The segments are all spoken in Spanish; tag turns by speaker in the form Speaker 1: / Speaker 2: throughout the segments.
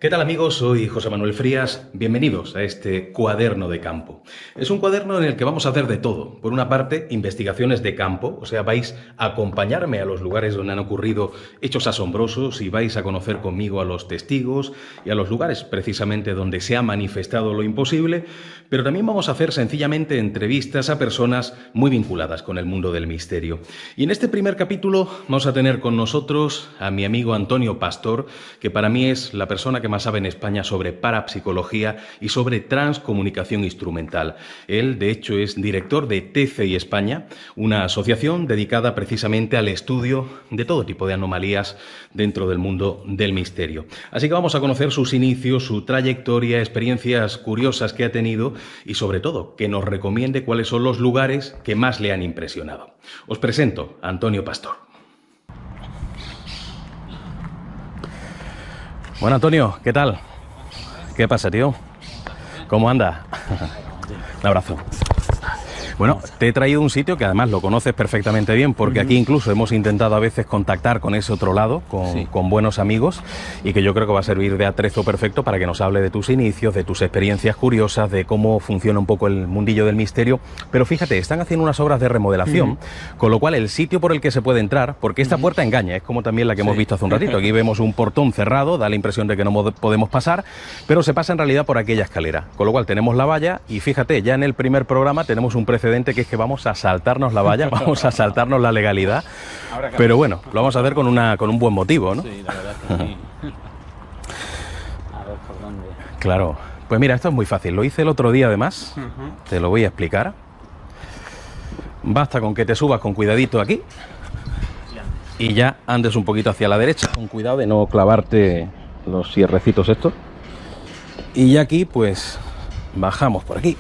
Speaker 1: ¿Qué tal amigos? Soy José Manuel Frías. Bienvenidos a este cuaderno de campo. Es un cuaderno en el que vamos a hacer de todo. Por una parte, investigaciones de campo, o sea, vais a acompañarme a los lugares donde han ocurrido hechos asombrosos y vais a conocer conmigo a los testigos y a los lugares precisamente donde se ha manifestado lo imposible, pero también vamos a hacer sencillamente entrevistas a personas muy vinculadas con el mundo del misterio. Y en este primer capítulo vamos a tener con nosotros a mi amigo Antonio Pastor, que para mí es la persona que más sabe en España sobre parapsicología y sobre transcomunicación instrumental. Él, de hecho, es director de TCI España, una asociación dedicada precisamente al estudio de todo tipo de anomalías dentro del mundo del misterio. Así que vamos a conocer sus inicios, su trayectoria, experiencias curiosas que ha tenido y, sobre todo, que nos recomiende cuáles son los lugares que más le han impresionado. Os presento a Antonio Pastor. Bueno, Antonio, ¿qué tal? ¿Qué pasa, tío? ¿Cómo anda? Un abrazo. Bueno, te he traído un sitio que además lo conoces perfectamente bien, porque aquí incluso hemos intentado a veces contactar con ese otro lado, con buenos amigos, y que yo creo que va a servir de atrezo perfecto para que nos hable de tus inicios, de tus experiencias curiosas, de cómo funciona un poco el mundillo del misterio. Pero fíjate, están haciendo unas obras de remodelación, con lo cual el sitio por el que se puede entrar, porque esta puerta engaña, es como también la que hemos visto hace un ratito. Aquí vemos un portón cerrado, da la impresión de que no podemos pasar, pero se pasa en realidad por aquella escalera. Con lo cual tenemos la valla y fíjate, ya en el primer programa tenemos un precedente que es que vamos a saltarnos la valla, vamos a saltarnos la legalidad, pero bueno, lo vamos a hacer con un buen motivo, ¿no?
Speaker 2: Sí, la verdad que sí. A ver por dónde.
Speaker 1: Claro, pues mira, esto es muy fácil, lo hice el otro día además, te lo voy a explicar. Basta con que te subas con cuidadito aquí y ya andes un poquito hacia la derecha, con cuidado de no clavarte los cierrecitos estos. Y ya aquí pues bajamos por aquí.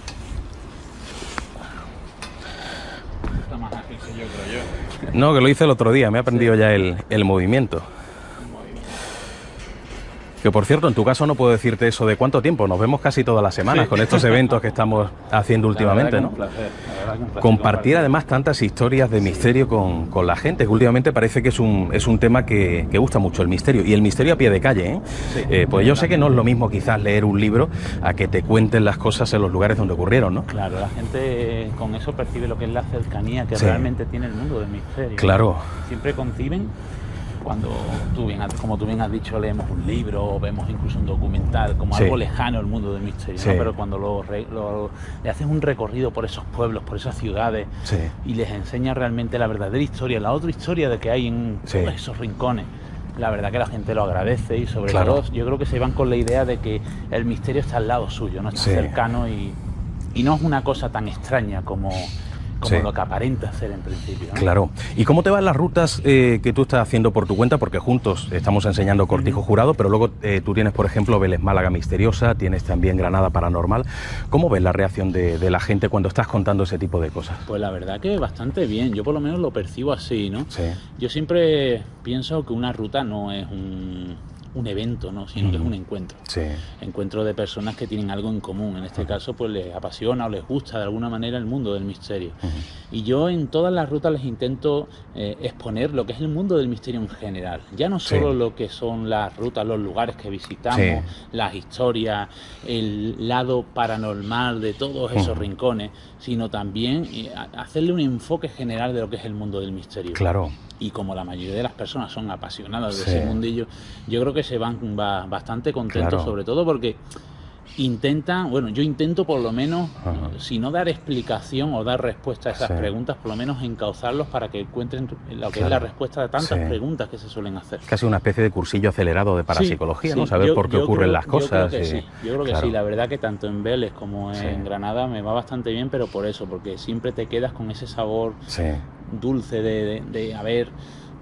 Speaker 1: No, que lo hice el otro día, me he aprendido ya el movimiento. Que por cierto, en tu caso no puedo decirte eso de cuánto tiempo, nos vemos casi todas las semanas con estos eventos que estamos haciendo últimamente, ¿no? Compartir además tantas historias de misterio con la gente, que últimamente parece que es un tema que gusta mucho, el misterio, y el misterio a pie de calle, ¿eh? Sí, pues yo sé que no es lo mismo quizás leer un libro a que te cuenten las cosas en los lugares donde ocurrieron, ¿no?
Speaker 2: Claro, la gente con eso percibe lo que es la cercanía que realmente tiene el mundo del misterio.
Speaker 1: Claro.
Speaker 2: Siempre conciben, cuando como tú bien has dicho, leemos un libro o vemos incluso un documental como algo lejano al mundo del misterio, ¿no? Pero cuando le haces un recorrido por esos pueblos, por esas ciudades y les enseñas realmente la verdadera historia, la otra historia de que hay en todos esos rincones, la verdad que la gente lo agradece y sobre todo yo creo que se van con la idea de que el misterio está al lado suyo, no está cercano y no es una cosa tan extraña como lo que aparenta ser en principio, ¿no?
Speaker 1: Claro. ¿Y cómo te van las rutas que tú estás haciendo por tu cuenta? Porque juntos estamos enseñando Cortijo Jurado, pero luego tú tienes, por ejemplo, Vélez Málaga Misteriosa, tienes también Granada Paranormal. ¿Cómo ves la reacción de la gente cuando estás contando ese tipo de cosas?
Speaker 2: Pues la verdad que bastante bien, yo por lo menos lo percibo así, ¿no?
Speaker 1: Sí.
Speaker 2: Yo siempre pienso que una ruta no es un evento, ¿no? Sino que es un encuentro. Encuentro de personas que tienen algo en común. En este caso, pues les apasiona o les gusta de alguna manera el mundo del misterio. Y yo en todas las rutas les intento exponer lo que es el mundo del misterio en general. Ya no solo lo que son las rutas, los lugares que visitamos, las historias, el lado paranormal de todos esos rincones, sino también hacerle un enfoque general de lo que es el mundo del misterio.
Speaker 1: Claro.
Speaker 2: Y como la mayoría de las personas son apasionadas de ese mundillo, yo creo que se van bastante contentos, sobre todo porque yo intento por lo menos, si no dar explicación o dar respuesta a esas preguntas, por lo menos encauzarlos para que encuentren lo que es la respuesta a tantas preguntas que se suelen hacer.
Speaker 1: Casi una especie de cursillo acelerado de parapsicología, ¿no? Saber por qué ocurren las cosas.
Speaker 2: Yo creo que sí, la verdad que tanto en Vélez como en Granada me va bastante bien, pero por eso, porque siempre te quedas con ese sabor dulce de haber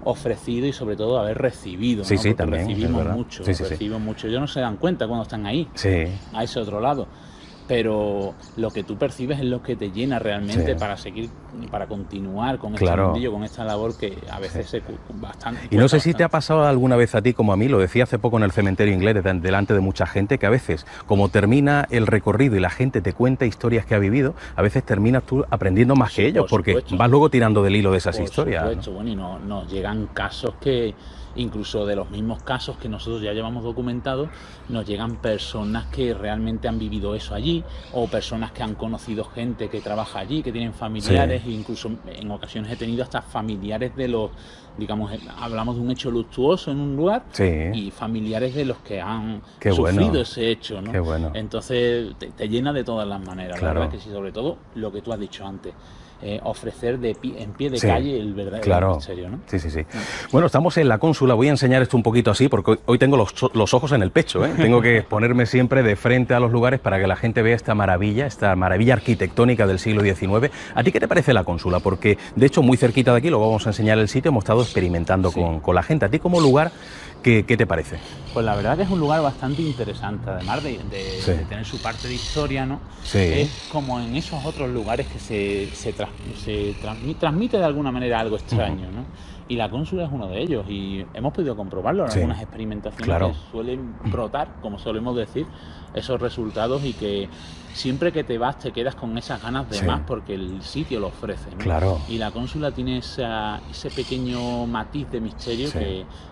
Speaker 2: ofrecido y sobre todo haber recibido, ¿no? Porque
Speaker 1: También
Speaker 2: recibimos mucho, ellos no se dan cuenta cuando están ahí, a ese otro lado, pero lo que tú percibes es lo que te llena realmente para seguir, para continuar con este mundillo, con esta labor que a veces es bastante.
Speaker 1: Y no sé si te ha pasado alguna vez a ti como a mí, lo decía hace poco en el cementerio inglés, delante de mucha gente, que a veces, como termina el recorrido y la gente te cuenta historias que ha vivido, a veces terminas tú aprendiendo más que ellos, porque vas luego tirando del hilo de esas historias.
Speaker 2: Por supuesto, bueno, y nos llegan casos que Incluso de los mismos casos que nosotros ya llevamos documentados, nos llegan personas que realmente han vivido eso allí, o personas que han conocido gente que trabaja allí, que tienen familiares, e incluso en ocasiones he tenido hasta familiares de los, digamos, hablamos de un hecho luctuoso en un lugar, y familiares de los que han sufrido ese hecho, ¿no?
Speaker 1: Qué bueno.
Speaker 2: Entonces te llena de todas las maneras,
Speaker 1: claro.
Speaker 2: La verdad que sí, sobre todo lo que tú has dicho antes. Ofrecer en pie de calle el verdadero misterio, ¿no?
Speaker 1: Sí. Bueno, estamos en la cónsula. Voy a enseñar esto un poquito así porque hoy tengo los ojos en el pecho, ¿eh? Tengo que ponerme siempre de frente a los lugares para que la gente vea esta maravilla arquitectónica del siglo XIX. ¿A ti qué te parece la cónsula? Porque, de hecho, muy cerquita de aquí, luego vamos a enseñar el sitio, hemos estado experimentando con la gente. ¿A ti como lugar qué te parece?
Speaker 2: Pues la verdad que es un lugar bastante interesante, además de tener su parte de historia, ¿no? Es como en esos otros lugares que se transmite de alguna manera algo extraño, ¿no? Y la cónsula es uno de ellos, y hemos podido comprobarlo en algunas experimentaciones que suelen brotar, como solemos decir, esos resultados, y que siempre que te vas te quedas con esas ganas de más porque el sitio lo ofrece, ¿no? Y la cónsula tiene ese pequeño matiz de misterio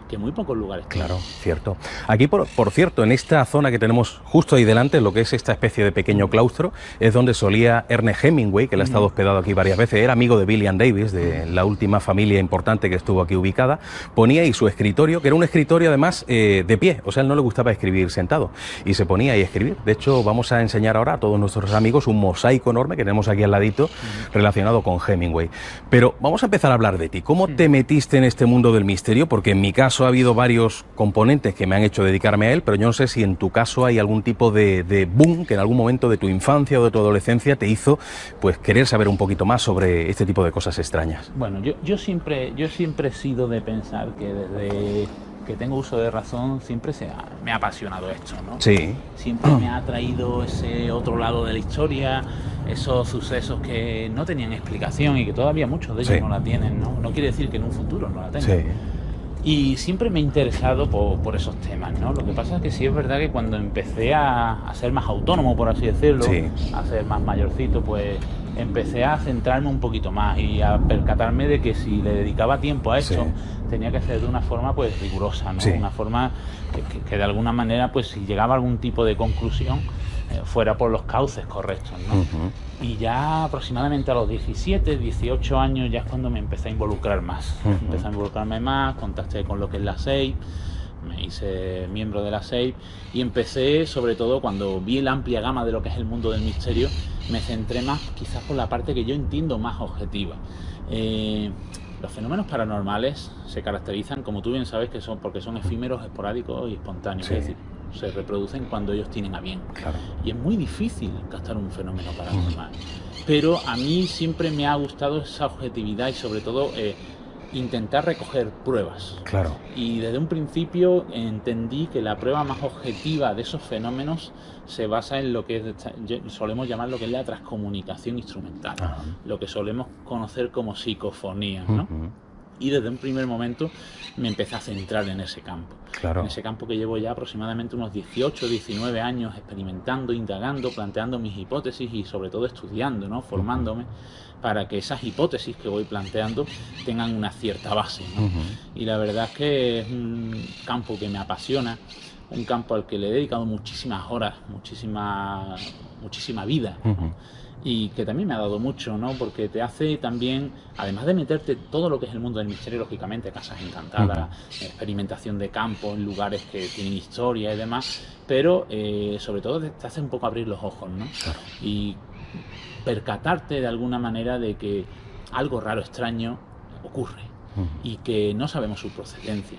Speaker 2: que muy pocos lugares tienen.
Speaker 1: Claro, cierto. Aquí, por cierto, en esta zona que tenemos justo ahí delante, lo que es esta especie de pequeño claustro, es donde solía Ernest Hemingway, que le ha estado hospedado aquí varias veces, era amigo de William Davis, de la última familia importante que estuvo aquí ubicada, ponía ahí su escritorio, que era un escritorio además de pie, o sea, a él no le gustaba escribir sentado, y se ponía ahí a escribir. De hecho, vamos a enseñar ahora a todos nuestros amigos un mosaico enorme que tenemos aquí al ladito relacionado con Hemingway. Pero vamos a empezar a hablar de ti. ¿Cómo te metiste en este mundo del misterio? Porque en mi caso ha habido varios componentes que me han hecho dedicarme a él, pero yo no sé si en tu caso hay algún tipo de boom que en algún momento de tu infancia o de tu adolescencia te hizo pues querer saber un poquito más sobre este tipo de cosas extrañas.
Speaker 2: Bueno, yo siempre he sido de pensar que desde que tengo uso de razón siempre me ha apasionado esto, ¿no?
Speaker 1: Sí.
Speaker 2: Siempre me ha atraído ese otro lado de la historia, esos sucesos que no tenían explicación y que todavía muchos de ellos no la tienen, ¿no? No quiere decir que en un futuro no la tengan. Y siempre me he interesado por esos temas, ¿no? Lo que pasa es que sí es verdad que cuando empecé a ser más autónomo, por así decirlo, a ser más mayorcito, pues empecé a centrarme un poquito más y a percatarme de que si le dedicaba tiempo a esto, tenía que ser de una forma pues rigurosa, ¿no? Una forma que de alguna manera, pues si llegaba a algún tipo de conclusión, fuera por los cauces correctos, ¿no? Y ya aproximadamente a los 17, 18 años ya es cuando me empecé a involucrar más. Empecé a involucrarme más, contacté con lo que es la SEIP, me hice miembro de la SEIP y empecé, sobre todo cuando vi la amplia gama de lo que es el mundo del misterio, me centré más quizás por la parte que yo entiendo más objetiva. Los fenómenos paranormales se caracterizan, como tú bien sabes, porque son efímeros, esporádicos y espontáneos, es decir, se reproducen cuando ellos tienen a bien. Y es muy difícil captar un fenómeno paranormal. Pero a mí siempre me ha gustado esa objetividad y sobre todo intentar recoger pruebas. Y desde un principio entendí que la prueba más objetiva de esos fenómenos se basa en lo que solemos llamar lo que es la transcomunicación instrumental, lo que solemos conocer como psicofonía, ¿no? Y desde un primer momento me empecé a centrar en ese campo. En ese campo que llevo ya aproximadamente unos 18, 19 años experimentando, indagando, planteando mis hipótesis y sobre todo estudiando, ¿no? Formándome para que esas hipótesis que voy planteando tengan una cierta base, ¿no? Y la verdad es que es un campo que me apasiona, un campo al que le he dedicado muchísimas horas, muchísima vida, ¿no? Y que también me ha dado mucho, ¿no? Porque te hace también, además de meterte todo lo que es el mundo del misterio, lógicamente, casas encantadas, experimentación de campo en lugares que tienen historia y demás, pero sobre todo te hace un poco abrir los ojos, ¿no? Y percatarte de alguna manera de que algo raro, extraño, ocurre y que no sabemos su procedencia.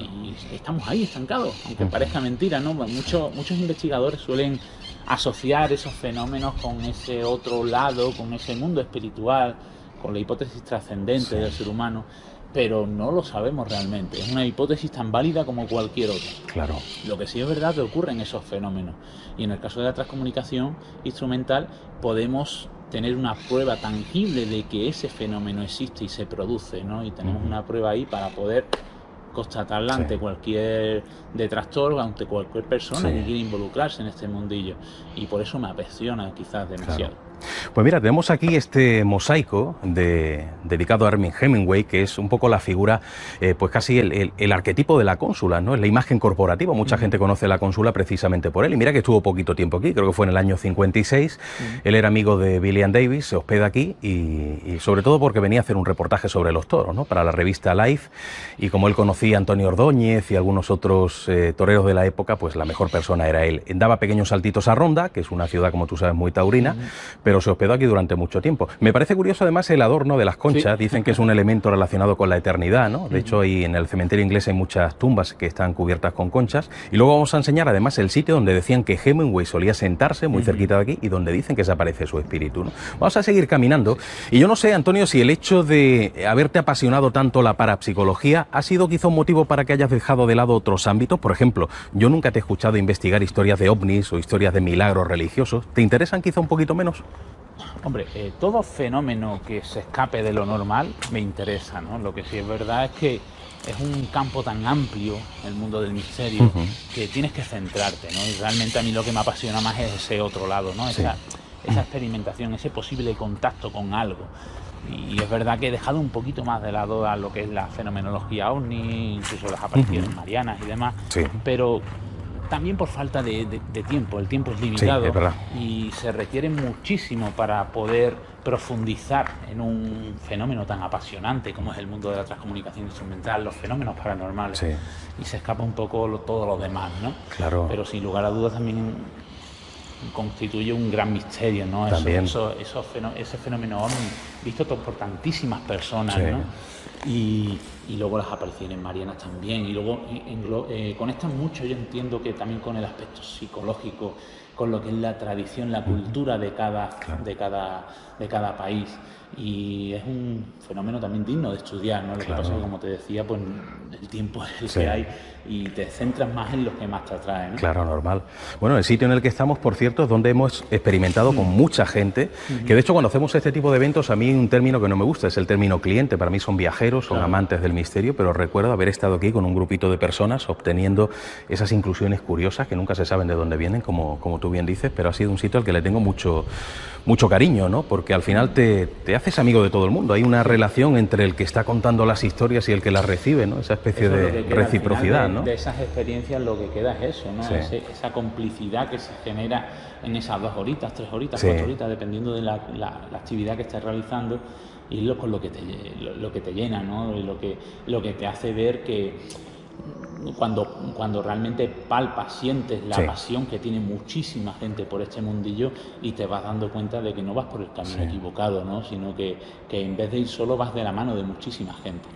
Speaker 2: Y estamos ahí estancados, aunque parezca mentira, ¿no? Muchos investigadores suelen asociar esos fenómenos con ese otro lado, con ese mundo espiritual, con la hipótesis trascendente del ser humano, pero no lo sabemos realmente. Es una hipótesis tan válida como cualquier otra. Lo que sí es verdad que ocurren esos fenómenos. Y en el caso de la transcomunicación instrumental podemos tener una prueba tangible de que ese fenómeno existe y se produce, ¿no? Y tenemos una prueba ahí para poder constatarla ante cualquier detractor, ante cualquier persona que quiera involucrarse en este mundillo. Y por eso me apasiona quizás demasiado.
Speaker 1: Pues mira, tenemos aquí este mosaico dedicado a Ernest Hemingway, que es un poco la figura, pues casi el arquetipo de la cónsula, ¿no? Es la imagen corporativa. Mucha gente conoce la cónsula precisamente por él. Y mira que estuvo poquito tiempo aquí, creo que fue en el año 56. Él era amigo de William Davis, se hospeda aquí y sobre todo porque venía a hacer un reportaje sobre los toros, ¿no? Para la revista Life. Y como él conocía a Antonio Ordóñez y algunos otros toreros de la época, pues la mejor persona era él. Daba pequeños saltitos a Ronda, que es una ciudad, como tú sabes, muy taurina, pero se hospedó aquí durante mucho tiempo. Me parece curioso además el adorno de las conchas. Sí. Dicen que es un elemento relacionado con la eternidad, ¿no? De hecho, ahí en el cementerio inglés hay muchas tumbas que están cubiertas con conchas. Y luego vamos a enseñar además el sitio donde decían que Hemingway solía sentarse, muy cerquita de aquí, y donde dicen que se aparece su espíritu, ¿no? Vamos a seguir caminando. Y yo no sé, Antonio, si el hecho de haberte apasionado tanto la parapsicología ha sido quizá un motivo para que hayas dejado de lado otros ámbitos. Por ejemplo, yo nunca te he escuchado investigar historias de ovnis o historias de milagros religiosos. ¿Te interesan quizá un poquito menos?
Speaker 2: Hombre, todo fenómeno que se escape de lo normal me interesa, ¿no? Lo que sí es verdad es que es un campo tan amplio, el mundo del misterio, que tienes que centrarte, ¿no? Y realmente a mí lo que me apasiona más es ese otro lado, ¿no? Esa experimentación, ese posible contacto con algo. Y es verdad que he dejado un poquito más de lado a lo que es la fenomenología ovni, incluso las apariciones marianas y demás, pero también por falta de tiempo. El tiempo es limitado, y se requiere muchísimo para poder profundizar en un fenómeno tan apasionante como es el mundo de la transcomunicación instrumental, los fenómenos paranormales, y se escapa un poco todo lo demás, ¿no?
Speaker 1: Claro.
Speaker 2: Pero sin lugar a dudas también constituye un gran misterio, ¿no? Ese fenómeno ovni visto por tantísimas personas, ¿no? Y luego las apariciones marianas también, y luego conectan mucho, yo entiendo que también con el aspecto psicológico, con lo que es la tradición, la cultura de cada país, y es un fenómeno también digno de estudiar, ¿no? Lo que pasa es que, como te decía, pues el tiempo es el que hay y te centras más en lo que más te atrae, ¿no?
Speaker 1: Claro, normal. Bueno, el sitio en el que estamos, por cierto, es donde hemos experimentado con mucha gente, que de hecho cuando hacemos este tipo de eventos, a mí un término que no me gusta es el término cliente. Para mí son viajeros, son amantes del misterio, pero recuerdo haber estado aquí con un grupito de personas obteniendo esas inclusiones curiosas que nunca se saben de dónde vienen, como tú bien dices, pero ha sido un sitio al que le tengo mucho cariño, ¿no? Porque al final te haces amigo de todo el mundo. Hay una relación entre el que está contando las historias y el que las recibe, ¿no? Esa especie de reciprocidad, ¿no?
Speaker 2: De esas experiencias lo que queda es eso, ¿no? Esa complicidad que se genera en esas 2 horitas, 3 horitas, 4 horitas, dependiendo de la actividad que estés realizando, y es con lo que te llena, ¿no? Y lo que te hace ver que cuando realmente palpas, sientes la pasión que tiene muchísima gente por este mundillo, y te vas dando cuenta de que no vas por el camino equivocado, ¿no? Sino que en vez de ir solo vas de la mano de muchísima gente.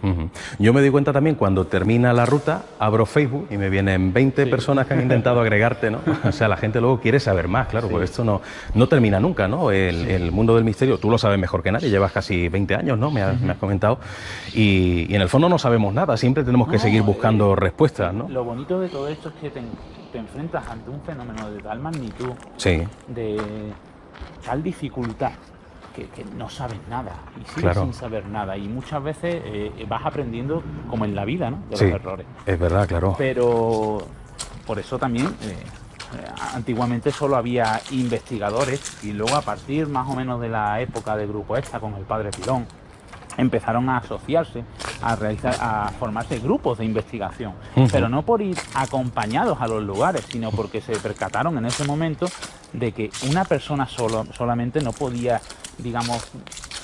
Speaker 1: Yo me doy cuenta también cuando termina la ruta, abro Facebook y me vienen 20 personas que han intentado agregarte, ¿no? O sea, la gente luego quiere saber más, claro, porque esto no termina nunca, ¿no? El mundo del misterio, tú lo sabes mejor que nadie, llevas casi 20 años, ¿no? Me has comentado, y en el fondo no sabemos nada, siempre tenemos que seguir buscando respuestas, ¿no?
Speaker 2: Lo bonito de todo esto es que te enfrentas ante un fenómeno de tal magnitud, de tal dificultad, que no sabes nada y sigues sin saber nada, y muchas veces vas aprendiendo, como en la vida, ¿no? De los errores.
Speaker 1: Es verdad, claro.
Speaker 2: Pero por eso también antiguamente solo había investigadores, y luego a partir más o menos de la época de Grupo Extra con el padre Pilón empezaron a asociarse, a formarse grupos de investigación, pero no por ir acompañados a los lugares, sino porque se percataron en ese momento de que una persona solamente no podía, digamos,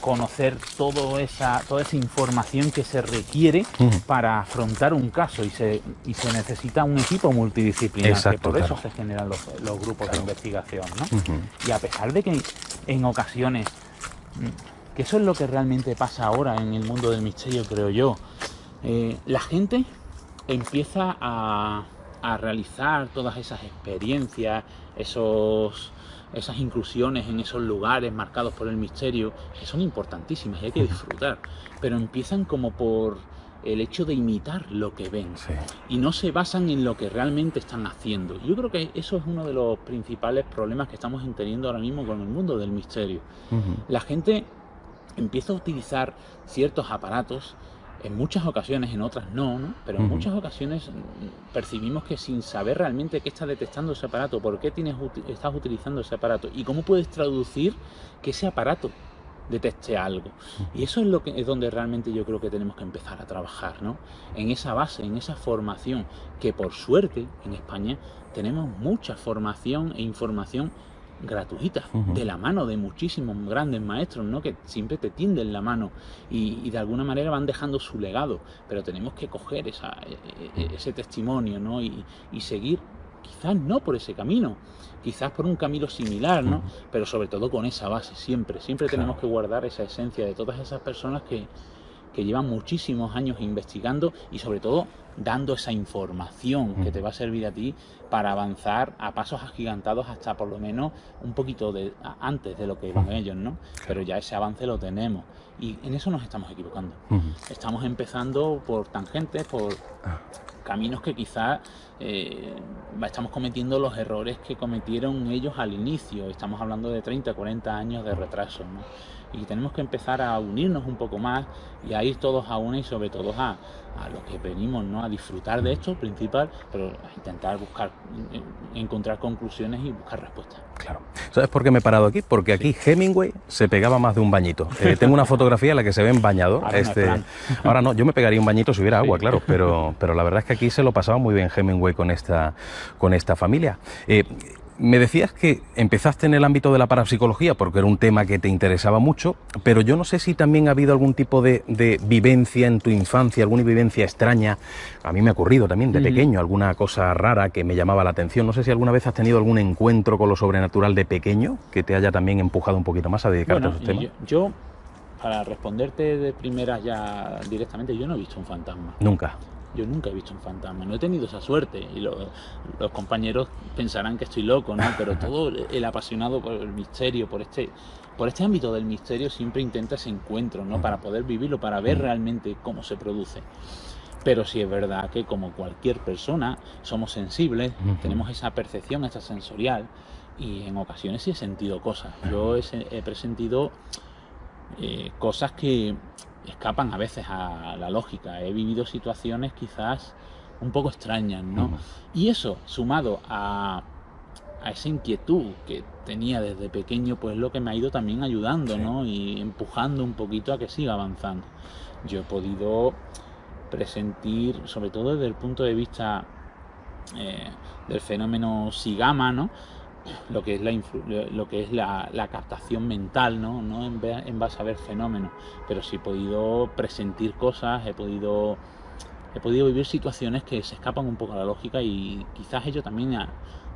Speaker 2: conocer toda esa información que se requiere para afrontar un caso, y se necesita un equipo multidisciplinar. Exacto, que por eso se generan los grupos de investigación, ¿no? Y a pesar de que en ocasiones, que eso es lo que realmente pasa ahora en el mundo del misterio, creo yo, la gente empieza a realizar todas esas experiencias, esas inclusiones en esos lugares marcados por el misterio, que son importantísimas y hay que disfrutar, pero empiezan como por el hecho de imitar lo que ven, y no se basan en lo que realmente están haciendo. Yo creo que eso es uno de los principales problemas que estamos teniendo ahora mismo con el mundo del misterio. La gente empieza a utilizar ciertos aparatos En muchas ocasiones, en otras no, pero en muchas ocasiones percibimos que sin saber realmente qué está detectando ese aparato, por qué estás utilizando ese aparato y cómo puedes traducir que ese aparato detecte algo. Y eso es donde realmente yo creo que tenemos que empezar a trabajar, ¿no? En esa base, en esa formación, que por suerte en España tenemos mucha formación e información gratuita, de la mano de muchísimos grandes maestros, ¿no? Que siempre te tienden la mano y de alguna manera van dejando su legado, pero tenemos que coger ese testimonio, ¿no? Y seguir, quizás no por ese camino, quizás por un camino similar, ¿no? Pero sobre todo con esa base, siempre tenemos que guardar esa esencia de todas esas personas que llevan muchísimos años investigando y sobre todo dando esa información que te va a servir a ti para avanzar a pasos agigantados hasta por lo menos un poquito antes de lo que van ellos, ¿no? Pero ya ese avance lo tenemos y en eso nos estamos equivocando. Estamos empezando por tangentes, por caminos que quizás estamos cometiendo los errores que cometieron ellos al inicio. Estamos hablando de 30, 40 años de retraso, ¿no? Y tenemos que empezar a unirnos un poco más y a ir todos a una y sobre todo a lo que venimos, ¿no? A disfrutar de esto principal, pero a intentar encontrar conclusiones y buscar respuestas.
Speaker 1: Claro. ¿Sabes por qué me he parado aquí? Porque aquí Hemingway se pegaba más de un bañito. Tengo una fotografía en la que se ve en bañador. Ahora no, yo me pegaría un bañito si hubiera agua, claro, pero la verdad es que aquí se lo pasaba muy bien Hemingway con esta familia. Me decías que empezaste en el ámbito de la parapsicología porque era un tema que te interesaba mucho, pero yo no sé si también ha habido algún tipo de vivencia en tu infancia, alguna vivencia extraña. A mí me ha ocurrido también de pequeño, alguna cosa rara que me llamaba la atención. No sé si alguna vez has tenido algún encuentro con lo sobrenatural de pequeño que te haya también empujado un poquito más a dedicarte a esos temas.
Speaker 2: Yo, para responderte de primeras ya directamente, yo no he visto un fantasma.
Speaker 1: Nunca.
Speaker 2: Yo nunca he visto un fantasma, no he tenido esa suerte y los compañeros pensarán que estoy loco, ¿no? Pero todo el apasionado por el misterio, por este ámbito del misterio siempre intenta ese encuentro, ¿no? Para poder vivirlo, para ver realmente cómo se produce. Pero sí es verdad que como cualquier persona somos sensibles, tenemos esa percepción, esa sensorial y en ocasiones sí he sentido cosas. Yo he presentido cosas que escapan a veces a la lógica. He vivido situaciones quizás un poco extrañas, ¿no? Y eso, sumado a esa inquietud que tenía desde pequeño, pues lo que me ha ido también ayudando, ¿no? Y empujando un poquito a que siga avanzando. Yo he podido presentir, sobre todo desde el punto de vista del fenómeno Sigama, ¿no? Lo que es la captación mental, no en base a ver fenómenos, pero sí he podido presentir cosas, he podido vivir situaciones que se escapan un poco a la lógica y quizás ello también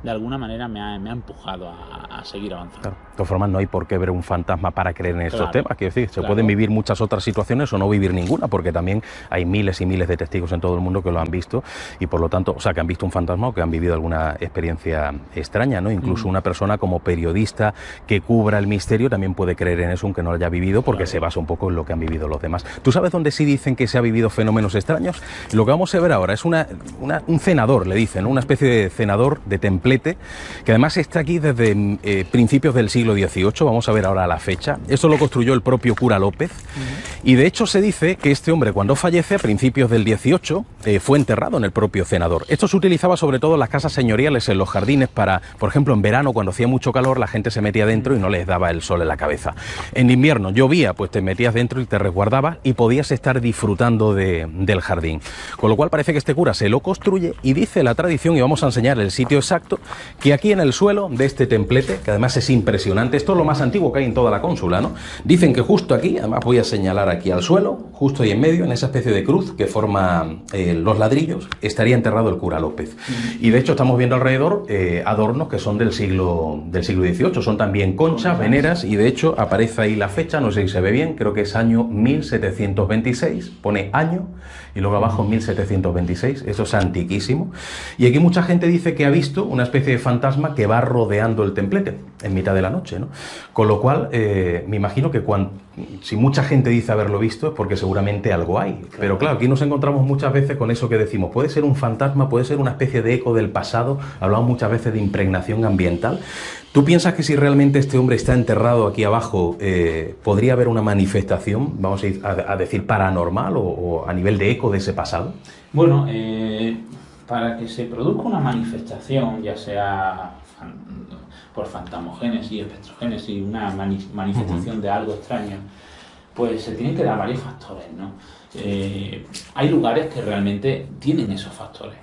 Speaker 2: de alguna manera me ha empujado a seguir avanzando.
Speaker 1: Claro. De todas formas, no hay por qué ver un fantasma para creer en estos temas. Quiero decir, se pueden vivir muchas otras situaciones o no vivir ninguna, porque también hay miles y miles de testigos en todo el mundo que lo han visto y por lo tanto, o sea, que han visto un fantasma o que han vivido alguna experiencia extraña, ¿no? Incluso una persona como periodista que cubra el misterio también puede creer en eso, aunque no lo haya vivido, porque se basa un poco en lo que han vivido los demás. ¿Tú sabes dónde sí dicen que se ha vivido fenómenos extraños? Lo que vamos a ver ahora es un cenador, le dicen, ¿no? Una especie de cenador, de templete, que además está aquí desde principios del siglo XVIII. Vamos a ver ahora la fecha. Esto lo construyó el propio cura López. Y de hecho se dice que este hombre, cuando fallece a principios del XVIII, fue enterrado en el propio cenador. Esto se utilizaba sobre todo en las casas señoriales, en los jardines, para, por ejemplo, en verano, cuando hacía mucho calor, la gente se metía dentro y no les daba el sol en la cabeza. En invierno llovía, pues te metías dentro y te resguardabas y podías estar disfrutando del jardín. Con lo cual parece que este cura se lo construye y dice la tradición, y vamos a enseñar el sitio exacto, que aquí en el suelo de este templete, que además es impresionante, esto es lo más antiguo que hay en toda la cónsula, ¿no? Dicen que justo aquí, además voy a señalar aquí al suelo, justo ahí en medio, en esa especie de cruz que forma los ladrillos, estaría enterrado el cura López. Y de hecho estamos viendo alrededor adornos que son del siglo XVIII, son también conchas, veneras, y de hecho aparece ahí la fecha, no sé si se ve bien, creo que es año 1726, pone año, y luego abajo 1726, eso es antiquísimo. Y aquí mucha gente dice que ha visto una especie de fantasma que va rodeando el templete. repente, en mitad de la noche, ¿no? Con lo cual, me imagino que si mucha gente dice haberlo visto es porque seguramente algo hay. Claro. Pero claro, aquí nos encontramos muchas veces con eso que decimos, puede ser un fantasma, puede ser una especie de eco del pasado, hablamos muchas veces de impregnación ambiental. ¿Tú piensas que si realmente este hombre está enterrado aquí abajo, podría haber una manifestación, vamos a decir, paranormal o a nivel de eco de ese pasado?
Speaker 2: Bueno, para que se produzca una manifestación, ya sea por fantasmogénesis, espectrogénesis, una manifestación de algo extraño, pues se tienen que dar varios factores, ¿no? Hay lugares que realmente tienen esos factores.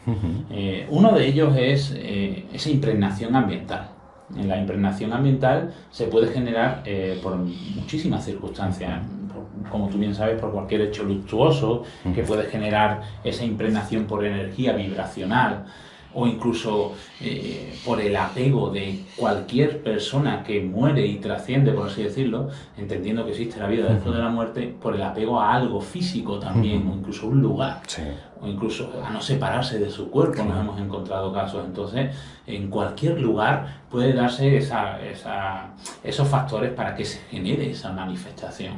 Speaker 2: Uno de ellos es esa impregnación ambiental. En la impregnación ambiental se puede generar por muchísimas circunstancias, como tú bien sabes, por cualquier hecho luctuoso, que puede generar esa impregnación por energía vibracional, o incluso por el apego de cualquier persona que muere y trasciende, por así decirlo, entendiendo que existe la vida después de la muerte, por el apego a algo físico también, o incluso un lugar, o incluso a no separarse de su cuerpo. Nos hemos encontrado casos. Entonces, en cualquier lugar puede darse esos factores para que se genere esa manifestación.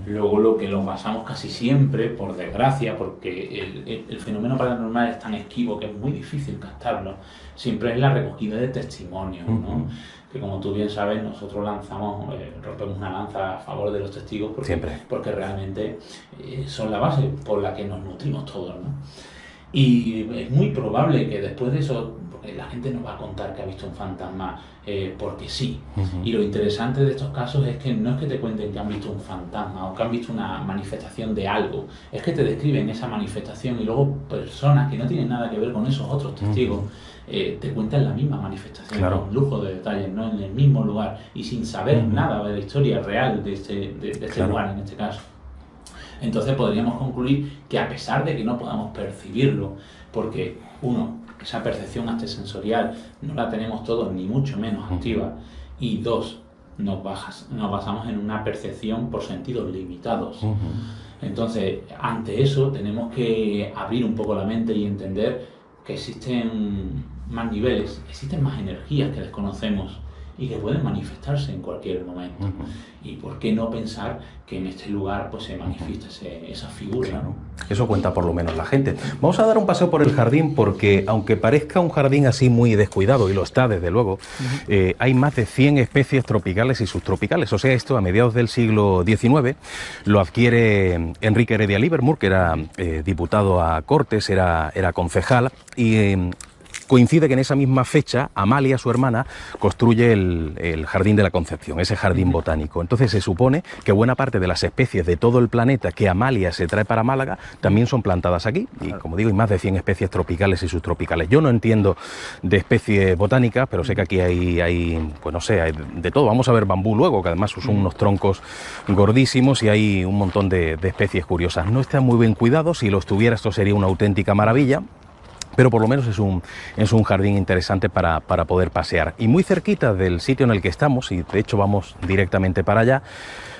Speaker 2: Luego, lo que los basamos casi siempre, por desgracia, porque el fenómeno paranormal es tan esquivo que es muy difícil captarlo, siempre es la recogida de testimonios, ¿no? Que, como tú bien sabes, nosotros rompemos una lanza a favor de los testigos porque realmente son la base por la que nos nutrimos todos, ¿no? Y es muy probable que después de eso, porque la gente nos va a contar que ha visto un fantasma porque sí. Y lo interesante de estos casos es que no es que te cuenten que han visto un fantasma o que han visto una manifestación de algo, es que te describen esa manifestación y luego personas que no tienen nada que ver con esos otros testigos te cuentan la misma manifestación, con lujo de detalles, ¿no? En el mismo lugar y sin saber nada de la historia real de este lugar en este caso. Entonces podríamos concluir que, a pesar de que no podamos percibirlo, porque esa percepción extrasensorial no la tenemos todos, ni mucho menos activa, y dos, nos basamos en una percepción por sentidos limitados. Entonces, ante eso tenemos que abrir un poco la mente y entender que existen más niveles, existen más energías que desconocemos y que pueden manifestarse en cualquier momento. Y por qué no pensar que en este lugar pues se manifiesta esa figura.
Speaker 1: Claro. Eso cuenta por lo menos la gente. Vamos a dar un paseo por el jardín porque, aunque parezca un jardín así muy descuidado, y lo está desde luego, hay más de 100 especies tropicales y subtropicales. O sea, esto a mediados del siglo XIX lo adquiere Enrique Heredia Livermore, que era diputado a Cortes, era concejal, y coincide que en esa misma fecha Amalia, su hermana, construye el Jardín de la Concepción, ese jardín botánico. Entonces se supone que buena parte de las especies de todo el planeta que Amalia se trae para Málaga también son plantadas aquí. Y, como digo, hay más de 100 especies tropicales y subtropicales. Yo no entiendo de especies botánicas, pero sé que aquí hay pues no sé, hay de todo. Vamos a ver bambú luego, que además son unos troncos gordísimos y hay un montón de especies curiosas. No están muy bien cuidados. Si los tuviera, esto sería una auténtica maravilla. Pero por lo menos es un jardín interesante para poder pasear. Y muy cerquita del sitio en el que estamos, y de hecho vamos directamente para allá,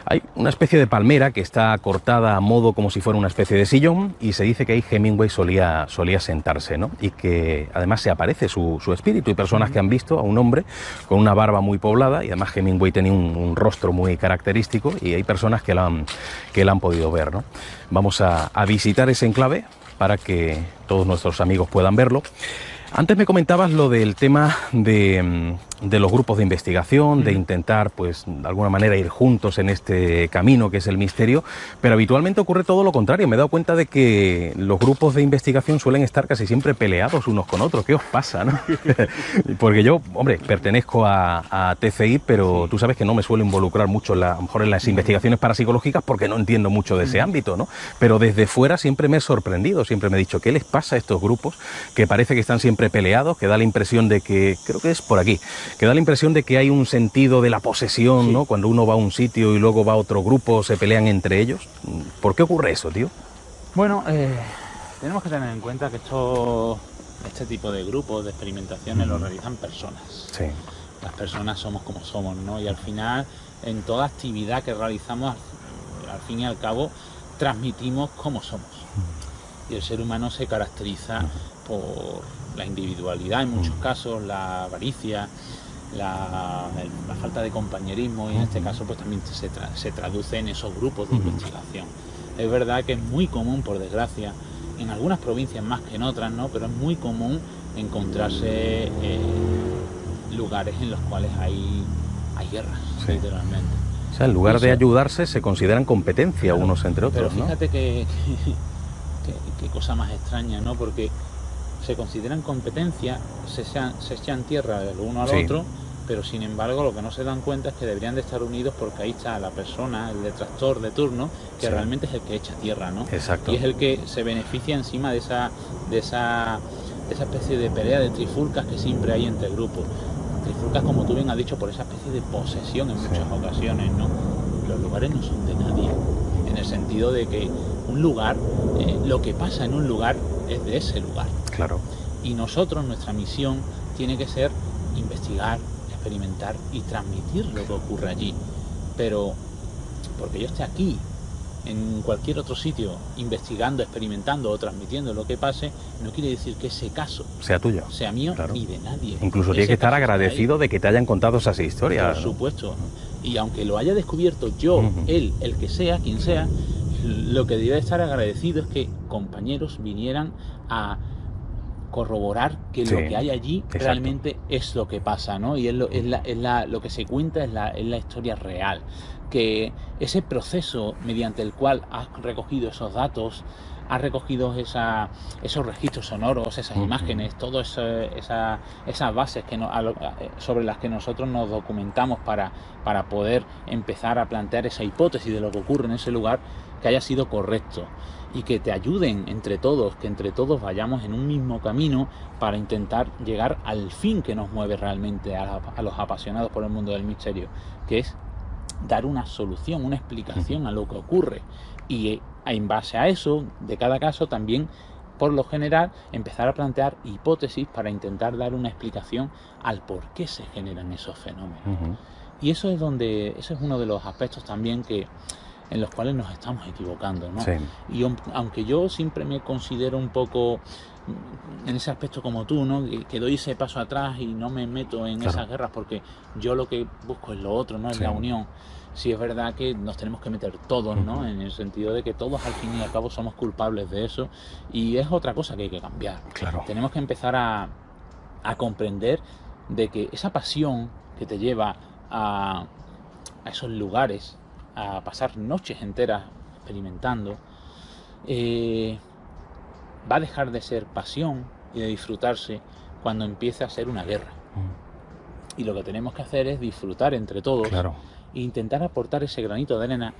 Speaker 1: hay una especie de palmera que está cortada a modo como si fuera una especie de sillón, y se dice que ahí Hemingway solía sentarse, ¿no? Y que además se aparece su espíritu. Hay personas que han visto a un hombre con una barba muy poblada, y además Hemingway tenía un rostro muy característico, y hay personas que la han podido ver, ¿no? Vamos a visitar ese enclave para que todos nuestros amigos puedan verlo. Antes me comentabas lo del tema de los grupos de investigación, de intentar, pues, de alguna manera ir juntos en este camino que es el misterio, pero habitualmente ocurre todo lo contrario. Me he dado cuenta de que los grupos de investigación suelen estar casi siempre peleados unos con otros. ¿Qué os pasa, no? Porque yo, hombre, pertenezco a TCI, pero tú sabes que no me suelo involucrar mucho a lo mejor en las investigaciones parapsicológicas porque no entiendo mucho de ese ámbito, ¿no? Pero desde fuera siempre me he sorprendido, siempre me he dicho, ¿qué les pasa a estos grupos que parece que están siempre peleados, que da la impresión de que, creo que es por aquí, que da la impresión de que hay un sentido de la posesión, ¿no? Cuando uno va a un sitio y luego va a otro grupo, se pelean entre ellos? ¿Por qué ocurre eso, tío?
Speaker 2: Bueno, tenemos que tener en cuenta que este tipo de grupos de experimentaciones lo realizan personas. Sí. Las personas somos como somos, ¿no? Y al final, en toda actividad que realizamos, al fin y al cabo, transmitimos cómo somos. Y el ser humano se caracteriza por la individualidad, en muchos casos, la avaricia, la falta de compañerismo, y en este caso pues también se traduce en esos grupos de investigación. Es verdad que es muy común, por desgracia, en algunas provincias más que en otras, ¿no? Pero es muy común encontrarse lugares en los cuales hay guerras, literalmente.
Speaker 1: O sea, en lugar de ayudarse, se consideran competencia unos entre otros,
Speaker 2: pero fíjate, ¿no? Qué cosa más extraña, ¿no? Porque se consideran competencia, se echan tierra del uno al otro, pero sin embargo lo que no se dan cuenta es que deberían de estar unidos, porque ahí está la persona, el detractor de turno, que realmente es el que echa tierra, ¿no?
Speaker 1: Exacto.
Speaker 2: Y es el que se beneficia encima de esa especie de pelea de trifulcas que siempre hay entre grupos. Trifulcas, como tú bien has dicho, por esa especie de posesión en muchas ocasiones, ¿no? Los lugares no son de nadie, en el sentido de que un lugar, lo que pasa en un lugar es de ese lugar.
Speaker 1: Claro.
Speaker 2: Y nosotros, nuestra misión tiene que ser investigar, experimentar y transmitir lo que ocurre allí. Pero porque yo esté aquí, en cualquier otro sitio, investigando, experimentando o transmitiendo lo que pase, no quiere decir que ese caso
Speaker 1: sea tuyo,
Speaker 2: sea mío, ni de nadie.
Speaker 1: Incluso tiene que estar agradecido de que te hayan contado esas historias.
Speaker 2: Por supuesto. Y aunque lo haya descubierto yo, él, el que sea, quien sea, lo que debe estar agradecido es que compañeros vinieran a corroborar que lo que hay allí realmente es lo que pasa, ¿no? Y lo que se cuenta es la historia real. Que ese proceso mediante el cual has recogido esos datos, has recogido esos registros sonoros, esas imágenes, todas esas bases sobre las que nosotros nos documentamos para poder empezar a plantear esa hipótesis de lo que ocurre en ese lugar, que haya sido correcto, y que te ayuden entre todos, que entre todos vayamos en un mismo camino para intentar llegar al fin que nos mueve realmente a los apasionados por el mundo del misterio, que es dar una solución, una explicación a lo que ocurre, y en base a eso, de cada caso también, por lo general, empezar a plantear hipótesis para intentar dar una explicación al por qué se generan esos fenómenos. Y eso es uno de los aspectos también en los cuales nos estamos equivocando, ¿no? Y aunque yo siempre me considero un poco en ese aspecto como tú, ¿no? Que doy ese paso atrás y no me meto en esas guerras, porque yo lo que busco es lo otro, ¿no? Es la unión. Sí, es verdad que nos tenemos que meter todos, ¿no? En el sentido de que todos al fin y al cabo somos culpables de eso, y es otra cosa que hay que cambiar. Tenemos que empezar a comprender de que esa pasión que te lleva a esos lugares, a pasar noches enteras experimentando, va a dejar de ser pasión y de disfrutarse cuando empiece a ser una guerra. Y lo que tenemos que hacer es disfrutar entre todos e intentar aportar ese granito de arena.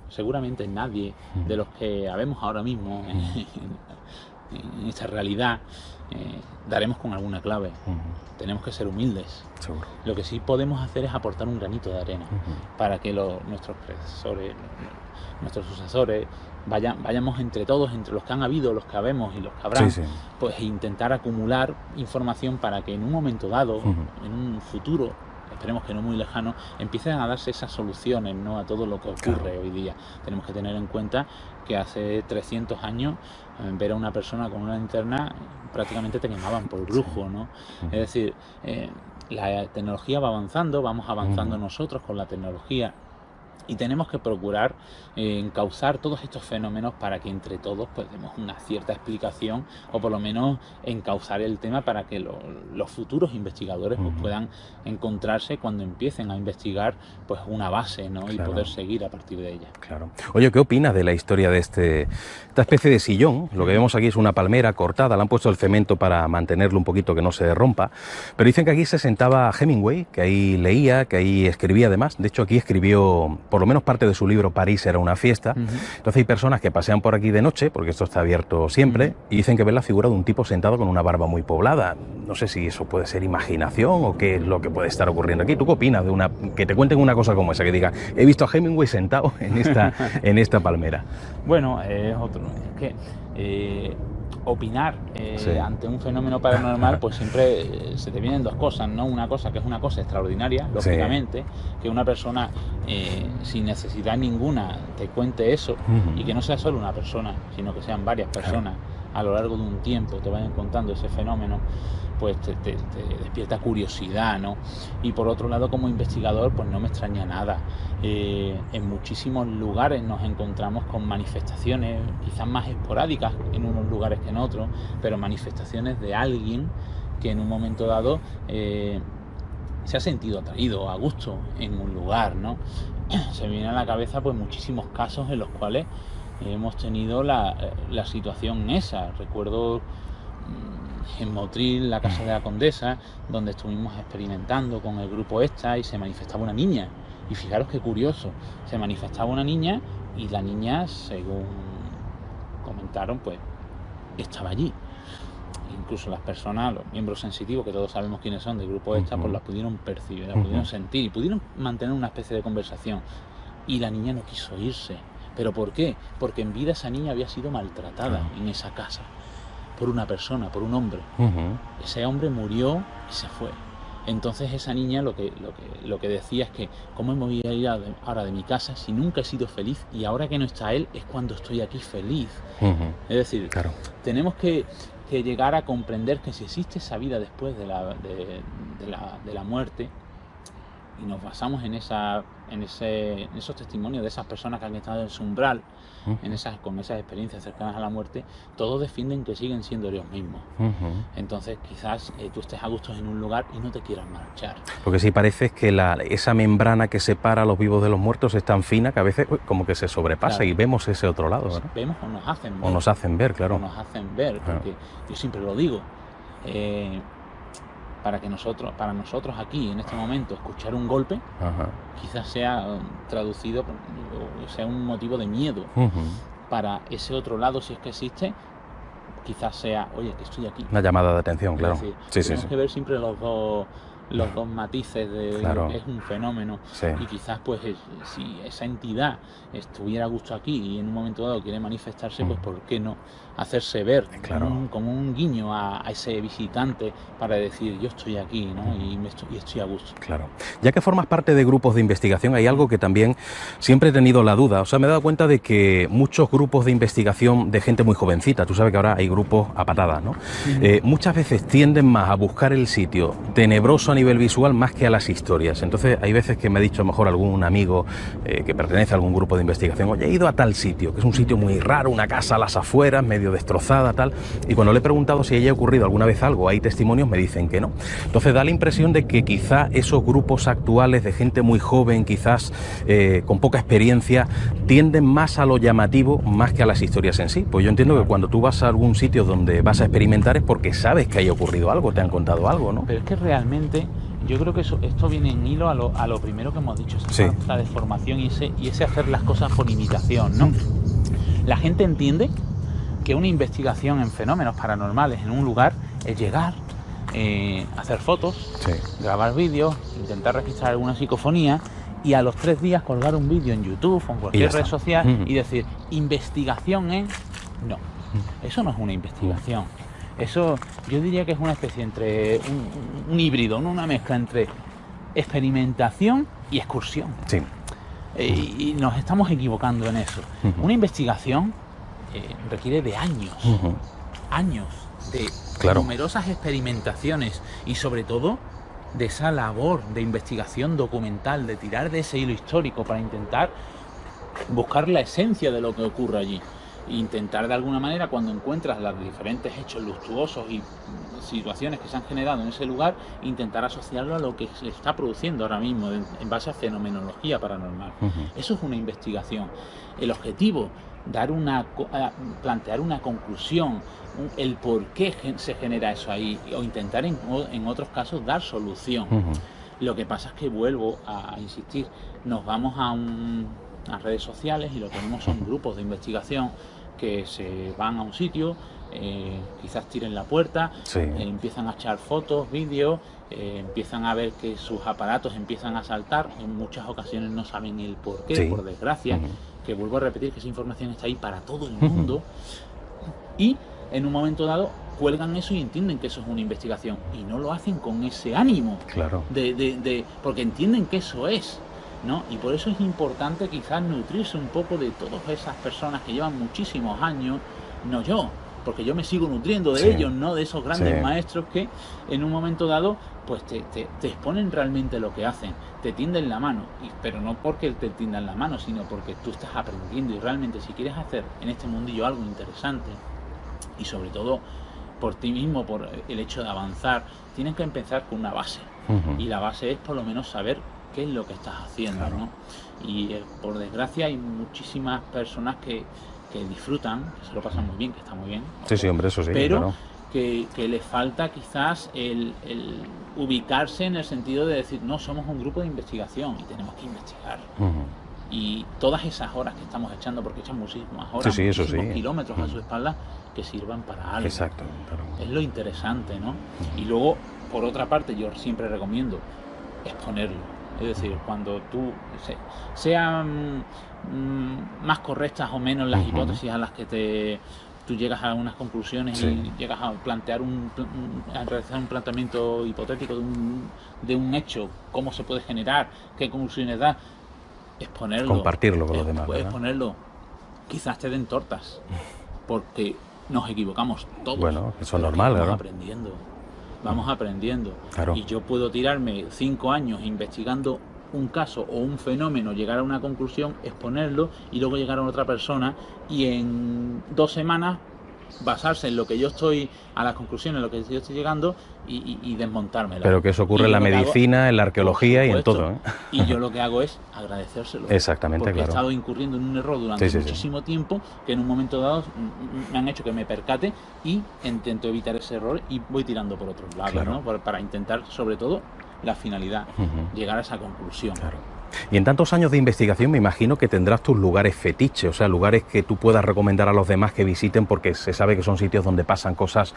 Speaker 2: Seguramente nadie de los que habemos ahora mismo en esta realidad daremos con alguna clave. Tenemos que ser humildes.
Speaker 1: Seguro.
Speaker 2: Lo que sí podemos hacer es aportar un granito de arena para que nuestros predecesores, nuestros sucesores, vayamos entre todos, entre los que han habido, los que habemos y los que habrán, pues intentar acumular información para que en un momento dado, en un futuro, esperemos que no muy lejano, empiecen a darse esas soluciones, ¿no?, a todo lo que ocurre hoy día. Tenemos que tener en cuenta que hace 300 años ver a una persona con una linterna prácticamente te quemaban por brujo, ¿no? Es decir, la tecnología va avanzando, vamos avanzando nosotros con la tecnología, y tenemos que procurar encauzar todos estos fenómenos para que entre todos pues demos una cierta explicación, o por lo menos encauzar el tema para que los futuros investigadores pues puedan encontrarse cuando empiecen a investigar pues una base, ¿no? Y poder seguir a partir de ella.
Speaker 1: Oye, ¿qué opinas de la historia de esta especie de sillón? Lo que vemos aquí es una palmera cortada, le han puesto el cemento para mantenerlo un poquito, que no se rompa, pero dicen que aquí se sentaba Hemingway, que ahí leía, que ahí escribía además. De hecho, aquí escribió por lo menos parte de su libro París era una fiesta. Entonces hay personas que pasean por aquí de noche, porque esto está abierto siempre, y dicen que ven la figura de un tipo sentado con una barba muy poblada. No sé si eso puede ser imaginación o qué es lo que puede estar ocurriendo aquí. ¿Tú qué opinas de que te cuenten una cosa como esa, que diga, he visto a Hemingway sentado en esta palmera?
Speaker 2: Bueno, es opinar ante un fenómeno paranormal, pues siempre se te vienen dos cosas, ¿no? Una cosa que es una cosa extraordinaria, lógicamente, que una persona sin necesidad ninguna te cuente eso, y que no sea solo una persona, sino que sean varias personas a lo largo de un tiempo te vayan contando ese fenómeno. pues te despierta curiosidad, ¿no? Y por otro lado, como investigador, pues no me extraña nada. En muchísimos lugares nos encontramos con manifestaciones, quizás más esporádicas en unos lugares que en otros, pero manifestaciones de alguien que en un momento dado se ha sentido atraído, a gusto en un lugar, ¿no? Se me viene a la cabeza pues muchísimos casos en los cuales hemos tenido la situación esa. Recuerdo en Motril, la casa de la Condesa, donde estuvimos experimentando con el grupo ESTA y se manifestaba una niña. Y fijaros qué curioso, se manifestaba una niña y la niña, según comentaron, pues estaba allí. Incluso las personas, los miembros sensitivos, que todos sabemos quiénes son del grupo ESTA, pues la pudieron percibir, la pudieron sentir y pudieron mantener una especie de conversación. Y la niña no quiso irse. ¿Pero por qué? Porque en vida esa niña había sido maltratada en esa casa por una persona, por un hombre. Ese hombre murió y se fue. Entonces esa niña lo que decía es que ¿cómo me voy a ir ahora de mi casa si nunca he sido feliz y ahora que no está él es cuando estoy aquí feliz? Es decir, claro, tenemos que llegar a comprender que si existe esa vida después de la muerte, y nos basamos en esos testimonios de esas personas que han estado en su umbral, con esas experiencias cercanas a la muerte, todos defienden que siguen siendo ellos mismos. Entonces quizás tú estés a gusto en un lugar y no te quieras marchar.
Speaker 1: Lo que sí parece es que esa membrana que separa a los vivos de los muertos es tan fina que a veces como que se sobrepasa, claro, y vemos ese otro lado, ¿verdad?
Speaker 2: Vemos o nos hacen ver.
Speaker 1: O nos hacen ver, claro.
Speaker 2: O nos hacen ver, porque yo siempre lo digo. Para nosotros aquí, en este momento, escuchar un golpe, quizás sea traducido, sea un motivo de miedo. Para ese otro lado, si es que existe, quizás sea, oye, que estoy aquí.
Speaker 1: Una llamada de atención, claro.
Speaker 2: Es decir, tenemos que ver siempre los dos matices de lo que es un fenómeno. Y quizás pues si esa entidad estuviera a gusto aquí y en un momento dado quiere manifestarse, pues ¿por qué no hacerse ver, como un guiño a ese visitante para decir yo estoy aquí, ¿no? y estoy a gusto? Claro.
Speaker 1: Ya que formas parte de grupos de investigación, hay algo que también siempre he tenido la duda. O sea, me he dado cuenta de que muchos grupos de investigación de gente muy jovencita, tú sabes que ahora hay grupos a patadas, ¿no? Muchas veces tienden más a buscar el sitio tenebroso a nivel visual más que a las historias. Entonces hay veces que me ha dicho a lo mejor algún amigo que pertenece a algún grupo de investigación, oye, he ido a tal sitio, que es un sitio muy raro, una casa a las afueras, medio destrozada, tal, y cuando le he preguntado si haya ocurrido alguna vez algo, hay testimonios, me dicen que no. Entonces da la impresión de que quizá esos grupos actuales de gente muy joven, quizás con poca experiencia, tienden más a lo llamativo más que a las historias en sí. Pues yo entiendo que cuando tú vas a algún sitio donde vas a experimentar es porque sabes que haya ocurrido algo, te han contado algo, ¿no?
Speaker 2: Pero es que realmente yo creo que esto viene en hilo a lo primero que hemos dicho, esa falta de formación y ese hacer las cosas por imitación, ¿no? La gente entiende que una investigación en fenómenos paranormales en un lugar es llegar, hacer fotos, grabar vídeos, intentar registrar alguna psicofonía y a los 3 días colgar un vídeo en YouTube o en cualquier red social y decir, investigación en... No, eso no es una investigación. Eso yo diría que es una especie entre un híbrido, una mezcla entre experimentación y excursión. Y nos estamos equivocando en eso. Una investigación requiere de años, años de numerosas experimentaciones y sobre todo de esa labor de investigación documental, de tirar de ese hilo histórico para intentar buscar la esencia de lo que ocurre allí. Intentar de alguna manera, cuando encuentras los diferentes hechos luctuosos y situaciones que se han generado en ese lugar, intentar asociarlo a lo que se está produciendo ahora mismo en base a fenomenología paranormal. Eso es una investigación. El objetivo, plantear una conclusión, el por qué se genera eso ahí, o intentar en otros casos dar solución. Lo que pasa es que, vuelvo a insistir, nos vamos a redes sociales y lo que tenemos son grupos de investigación que se van a un sitio, quizás tiren la puerta, empiezan a echar fotos, vídeos, empiezan a ver que sus aparatos empiezan a saltar, en muchas ocasiones no saben el por qué, por desgracia, que vuelvo a repetir que esa información está ahí para todo el mundo, y en un momento dado cuelgan eso y entienden que eso es una investigación, y no lo hacen con ese ánimo, porque entienden que eso es, ¿no? Y por eso es importante quizás nutrirse un poco de todas esas personas que llevan muchísimos años, no yo, porque yo me sigo nutriendo de ellos, ¿no? De esos grandes maestros que en un momento dado pues te exponen realmente lo que hacen, te tienden la mano, pero no porque te tiendan la mano, sino porque tú estás aprendiendo, y realmente si quieres hacer en este mundillo algo interesante, y sobre todo por ti mismo, por el hecho de avanzar, tienes que empezar con una base, y la base es por lo menos saber qué es lo que estás haciendo, ¿no? Y por desgracia hay muchísimas personas que disfrutan, que se lo pasan muy bien, que está muy bien.
Speaker 1: Sí, hombre, eso sí.
Speaker 2: Pero
Speaker 1: claro.
Speaker 2: que les falta quizás el ubicarse en el sentido de decir, no, somos un grupo de investigación y tenemos que investigar. Y todas esas horas que estamos echando, porque echan muchísimas horas, muchísimos kilómetros a su espalda, que sirvan para algo.
Speaker 1: Exacto, claro.
Speaker 2: Es lo interesante, ¿no? Y luego, por otra parte, yo siempre recomiendo exponerlo. Es decir, cuando tú sean más correctas o menos las hipótesis a las que tú llegas a unas conclusiones y llegas a plantear a realizar un planteamiento hipotético de un hecho, cómo se puede generar, qué conclusiones da, exponerlo.
Speaker 1: Compartirlo con los demás, ¿verdad?
Speaker 2: Exponerlo. Quizás te den tortas, porque nos equivocamos todos.
Speaker 1: Bueno, eso es normal, ¿verdad?
Speaker 2: Vamos aprendiendo.
Speaker 1: Claro.
Speaker 2: Y yo puedo tirarme 5 años investigando un caso o un fenómeno, llegar a una conclusión, exponerlo y luego llegar a otra persona y en 2 semanas basarse en lo que yo estoy, a las conclusiones en lo que yo estoy llegando y desmontármela.
Speaker 1: Pero que eso ocurre en la medicina, en la arqueología y en todo, ¿eh?
Speaker 2: Y yo lo que hago es agradecérselo.
Speaker 1: Exactamente,
Speaker 2: porque
Speaker 1: claro.
Speaker 2: he estado incurriendo en un error durante muchísimo tiempo que en un momento dado me han hecho que me percate y intento evitar ese error y voy tirando por otros lados, ¿no? Para intentar, sobre todo, la finalidad, llegar a esa conclusión.
Speaker 1: Claro. Y en tantos años de investigación me imagino que tendrás tus lugares fetiche, o sea, lugares que tú puedas recomendar a los demás que visiten porque se sabe que son sitios donde pasan cosas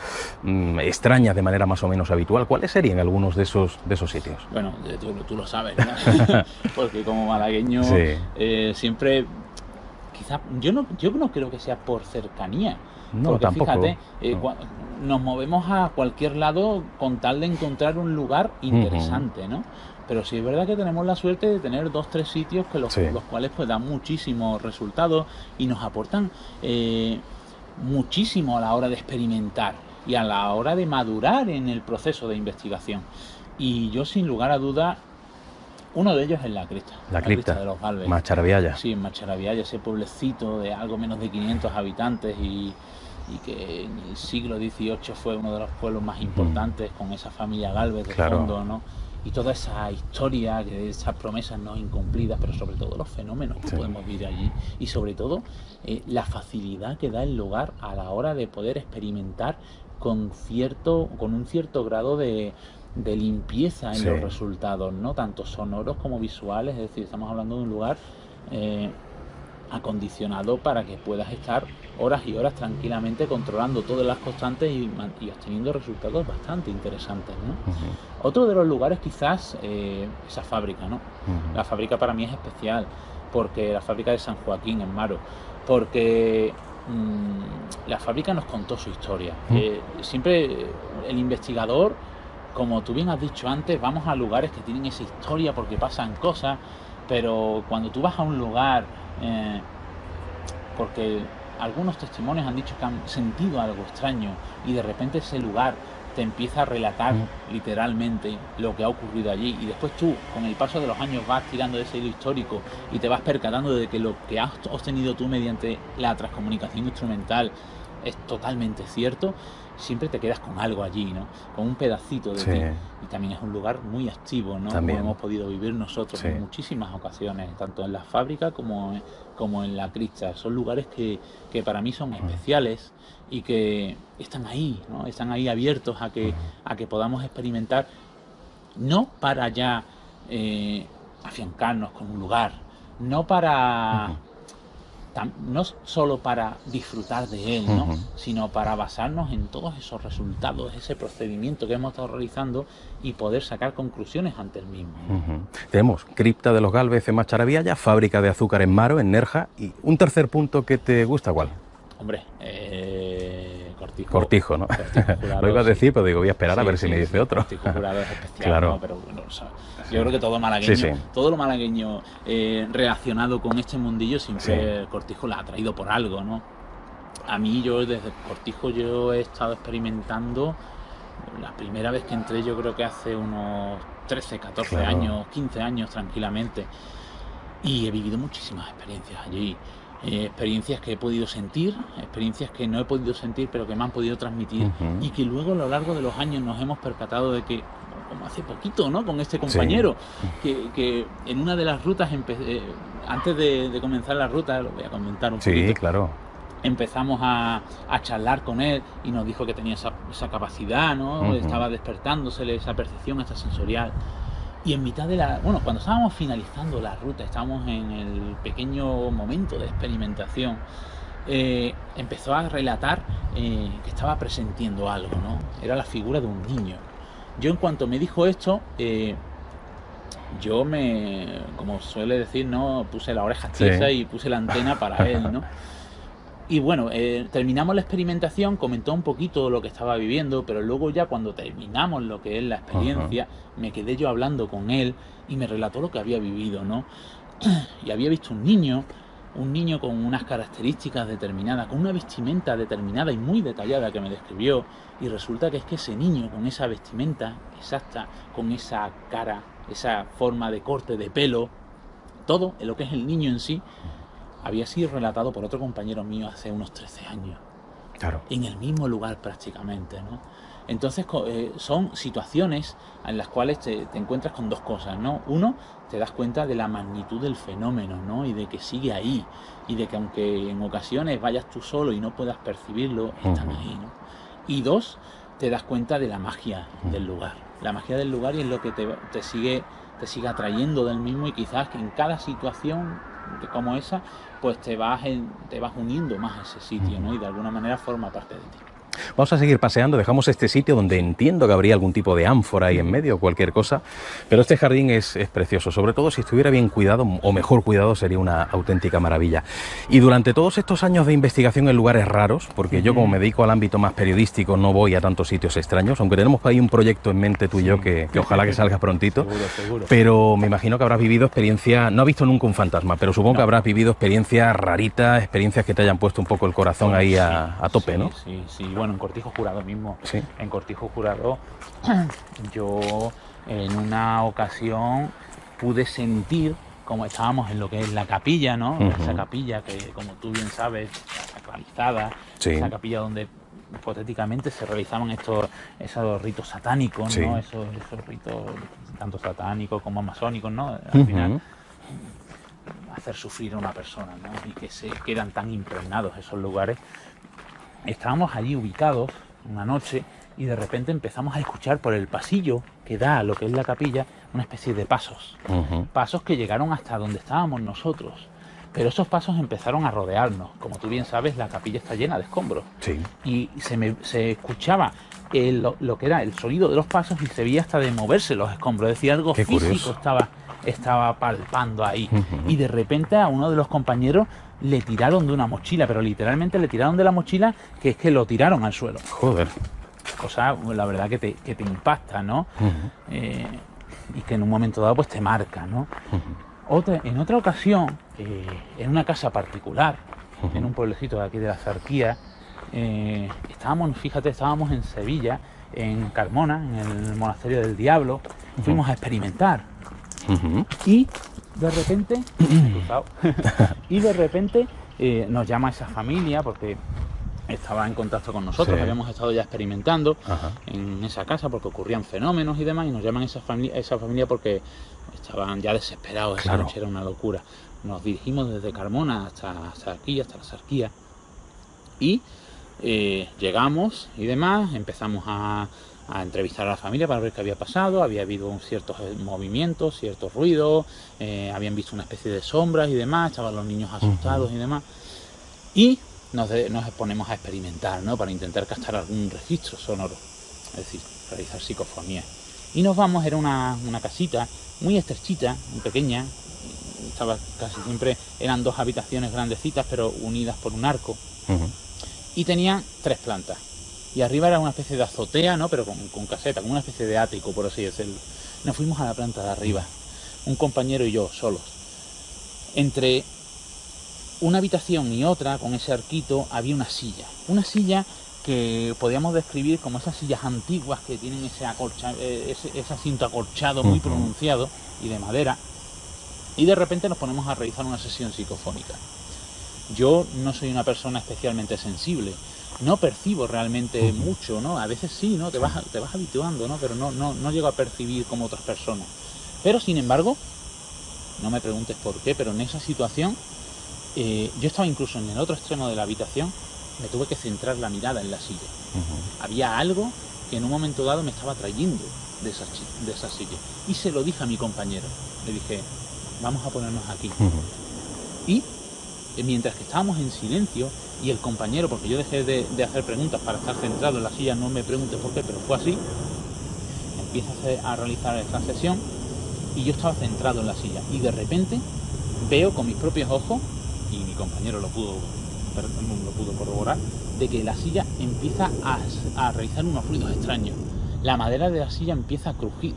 Speaker 1: extrañas de manera más o menos habitual. ¿Cuáles serían algunos de esos sitios?
Speaker 2: Bueno, tú lo sabes, ¿no? Porque como malagueño siempre, quizás, yo no creo que sea por cercanía.
Speaker 1: No,
Speaker 2: porque
Speaker 1: tampoco.
Speaker 2: Fíjate, nos movemos a cualquier lado con tal de encontrar un lugar interesante, ¿no? Pero sí es verdad que tenemos la suerte de tener 2-3 sitios que los cuales pues dan muchísimos resultados y nos aportan muchísimo a la hora de experimentar y a la hora de madurar en el proceso de investigación. Y yo, sin lugar a duda, uno de ellos es la cripta de los Galves.
Speaker 1: Macharabiaya.
Speaker 2: Sí, en Macharabiaya, ese pueblecito de algo menos de 500 habitantes y que en el siglo XVIII fue uno de los pueblos más importantes con esa familia Galvez de fondo, ¿no? Y toda esa historia, esas promesas no incumplidas, pero sobre todo los fenómenos que podemos vivir allí y sobre todo la facilidad que da el lugar a la hora de poder experimentar con un cierto grado de limpieza en los resultados, ¿no? Tanto sonoros como visuales, es decir, estamos hablando de un lugar acondicionado para que puedas estar horas y horas tranquilamente controlando todas las constantes y obteniendo resultados bastante interesantes, ¿no? Otro de los lugares quizás esa fábrica, ¿no? La fábrica para mí es especial, porque la fábrica de San Joaquín en Maro, porque la fábrica nos contó su historia. Siempre el investigador, como tú bien has dicho antes, vamos a lugares que tienen esa historia porque pasan cosas, pero cuando tú vas a un lugar, porque algunos testimonios han dicho que han sentido algo extraño y de repente ese lugar te empieza a relatar literalmente lo que ha ocurrido allí y después tú, con el paso de los años, vas tirando de ese hilo histórico y te vas percatando de que lo que has obtenido tú mediante la transcomunicación instrumental es totalmente cierto, siempre te quedas con algo allí, ¿no? Con un pedacito de ti. Y también es un lugar muy activo, ¿no? Como hemos podido vivir nosotros en muchísimas ocasiones, tanto en la fábrica como en la cripta. Son lugares que para mí son especiales y que están ahí, ¿no? Están ahí abiertos a que podamos experimentar, no para ya afiancarnos con un lugar, no para... no solo para disfrutar de él, ¿no? Sino para basarnos en todos esos resultados, ese procedimiento que hemos estado realizando y poder sacar conclusiones ante el mismo.
Speaker 1: Tenemos cripta de los Galvez en Macharabiaya, fábrica de azúcar en Maro, en Nerja, y un tercer punto que te gusta, ¿cuál?
Speaker 2: Hombre, Cortijo.
Speaker 1: Cortijo, ¿no?
Speaker 2: Cortijo Jurado,
Speaker 1: lo iba a decir, pero digo, voy a esperar a ver si me dice otro.
Speaker 2: Cortijo Jurado es especial,
Speaker 1: claro.
Speaker 2: ¿no? Pero bueno, o sea, yo creo que todo malagueño, todo lo malagueño relacionado con este mundillo siempre Cortijo la ha traído por algo, ¿no? A mí, yo desde Cortijo yo he estado experimentando. La primera vez que entré yo creo que hace unos 13, 14 años, 15 años tranquilamente. Y he vivido muchísimas experiencias allí. Experiencias que he podido sentir, experiencias que no he podido sentir pero que me han podido transmitir, y que luego a lo largo de los años nos hemos percatado de que, como hace poquito, ¿no? Con este compañero, que en una de las rutas, antes de comenzar la ruta, lo voy a comentar un poquito.
Speaker 1: Sí, claro.
Speaker 2: Empezamos a charlar con él y nos dijo que tenía esa capacidad, ¿no? Estaba despertándosele esa percepción, esa sensorial. Y en mitad de cuando estábamos finalizando la ruta, estábamos en el pequeño momento de experimentación, empezó a relatar que estaba presintiendo algo, ¿no? Era la figura de un niño. Yo, en cuanto me dijo esto, yo como suele decir, ¿no? Puse la oreja tiesa y puse la antena para él, ¿no? Y bueno, terminamos la experimentación, comentó un poquito lo que estaba viviendo, pero luego ya cuando terminamos lo que es la experiencia, me quedé yo hablando con él y me relató lo que había vivido, ¿no? Y había visto un niño con unas características determinadas, con una vestimenta determinada y muy detallada que me describió, y resulta que es que ese niño con esa vestimenta exacta, con esa cara, esa forma de corte de pelo, todo lo que es el niño en sí, había sido relatado por otro compañero mío hace unos 13 años.
Speaker 1: Claro.
Speaker 2: En el mismo lugar prácticamente, ¿no? Entonces son situaciones en las cuales te encuentras con dos cosas, ¿no? Uno, te das cuenta de la magnitud del fenómeno, ¿no? Y de que sigue ahí. Y de que aunque en ocasiones vayas tú solo y no puedas percibirlo, están ahí, ¿no? Y dos, te das cuenta de la magia del lugar. La magia del lugar, y es lo que te sigue atrayendo del mismo, y quizás que en cada situación como esa, pues te vas uniendo más a ese sitio, ¿no? Y de alguna manera forma parte de ti.
Speaker 1: Vamos a seguir paseando, dejamos este sitio donde entiendo que habría algún tipo de ánfora ahí en medio o cualquier cosa, pero este jardín es precioso, sobre todo si estuviera bien cuidado, o mejor cuidado, sería una auténtica maravilla. Y durante todos estos años de investigación en lugares raros, porque yo, como me dedico al ámbito más periodístico, no voy a tantos sitios extraños, aunque tenemos ahí un proyecto en mente tú y yo que ojalá que salga prontito,
Speaker 2: seguro.
Speaker 1: Pero me imagino que habrás vivido experiencias, no has visto nunca un fantasma, pero supongo que habrás vivido experiencias raritas, experiencias que te hayan puesto un poco el corazón ahí a tope, ¿no?
Speaker 2: Sí. Bueno, en Cortijo Jurado mismo.
Speaker 1: Sí.
Speaker 2: En Cortijo Jurado yo en una ocasión pude sentir, como estábamos en lo que es la capilla, ¿no? Esa capilla que, como tú bien sabes, está sacralizada, esa capilla donde hipotéticamente se realizaban esos ritos satánicos, ¿no? Esos ritos tanto satánicos como masónicos, ¿no? Al final hacer sufrir a una persona, ¿no? Y que se quedan tan impregnados esos lugares. Estábamos allí ubicados una noche y de repente empezamos a escuchar por el pasillo que da a lo que es la capilla una especie de pasos. Pasos que llegaron hasta donde estábamos nosotros. Pero esos pasos empezaron a rodearnos. Como tú bien sabes, la capilla está llena de escombros.
Speaker 1: Sí.
Speaker 2: Y se escuchaba lo que era el sonido de los pasos, y se veía hasta de moverse los escombros. Es decir, algo
Speaker 1: Qué
Speaker 2: físico estaba palpando ahí. Y de repente a uno de los compañeros le tiraron de una mochila, pero literalmente le tiraron de la mochila, que es que lo tiraron al suelo.
Speaker 1: Joder.
Speaker 2: Cosa, la verdad, que te impacta, ¿no? Y que en un momento dado pues te marca, ¿no? En otra ocasión, en una casa particular, en un pueblecito de aquí de la Zarquía, estábamos en Sevilla, en Carmona, en el monasterio del Diablo. Fuimos a experimentar. Y de repente nos llama esa familia, porque estaba en contacto con nosotros, habíamos estado ya experimentando en esa casa porque ocurrían fenómenos y demás, y nos llaman esa familia porque estaban ya desesperados. Esa noche era una locura. Nos dirigimos desde Carmona hasta la Zarquía, y llegamos y demás, empezamos a entrevistar a la familia para ver qué había pasado. Había habido ciertos movimientos, ciertos ruidos, habían visto una especie de sombras y demás, estaban los niños asustados y demás, y nos ponemos a experimentar, ¿no? Para intentar captar algún registro sonoro, es decir, realizar psicofonía. Y nos vamos, era una casita muy estrechita, muy pequeña, estaba casi siempre, eran 2 habitaciones grandecitas pero unidas por un arco, y tenían 3 plantas. Y arriba era una especie de azotea, ¿no? Pero con caseta, como una especie de ático, por así decirlo. Nos fuimos a la planta de arriba, un compañero y yo, solos. Entre una habitación y otra, con ese arquito, había una silla. Una silla que podíamos describir como esas sillas antiguas que tienen ese asiento acolchado muy pronunciado y de madera. Y de repente nos ponemos a realizar una sesión psicofónica. Yo no soy una persona especialmente sensible, no percibo realmente mucho, ¿no? A veces sí, ¿no? Te vas habituando, ¿no? Pero no llego a percibir como otras personas. Pero sin embargo, no me preguntes por qué, pero en esa situación, yo estaba incluso en el otro extremo de la habitación, me tuve que centrar la mirada en la silla. Había algo que en un momento dado me estaba trayendo de esa silla. Y se lo dije a mi compañero. Le dije, vamos a ponernos aquí. Y mientras que estábamos en silencio, y el compañero, porque yo dejé de hacer preguntas para estar centrado en la silla, no me preguntes por qué, pero fue así, empieza a realizar esta sesión, y yo estaba centrado en la silla. Y de repente veo con mis propios ojos, y mi compañero lo pudo corroborar, de que la silla empieza a realizar unos ruidos extraños. La madera de la silla empieza a crujir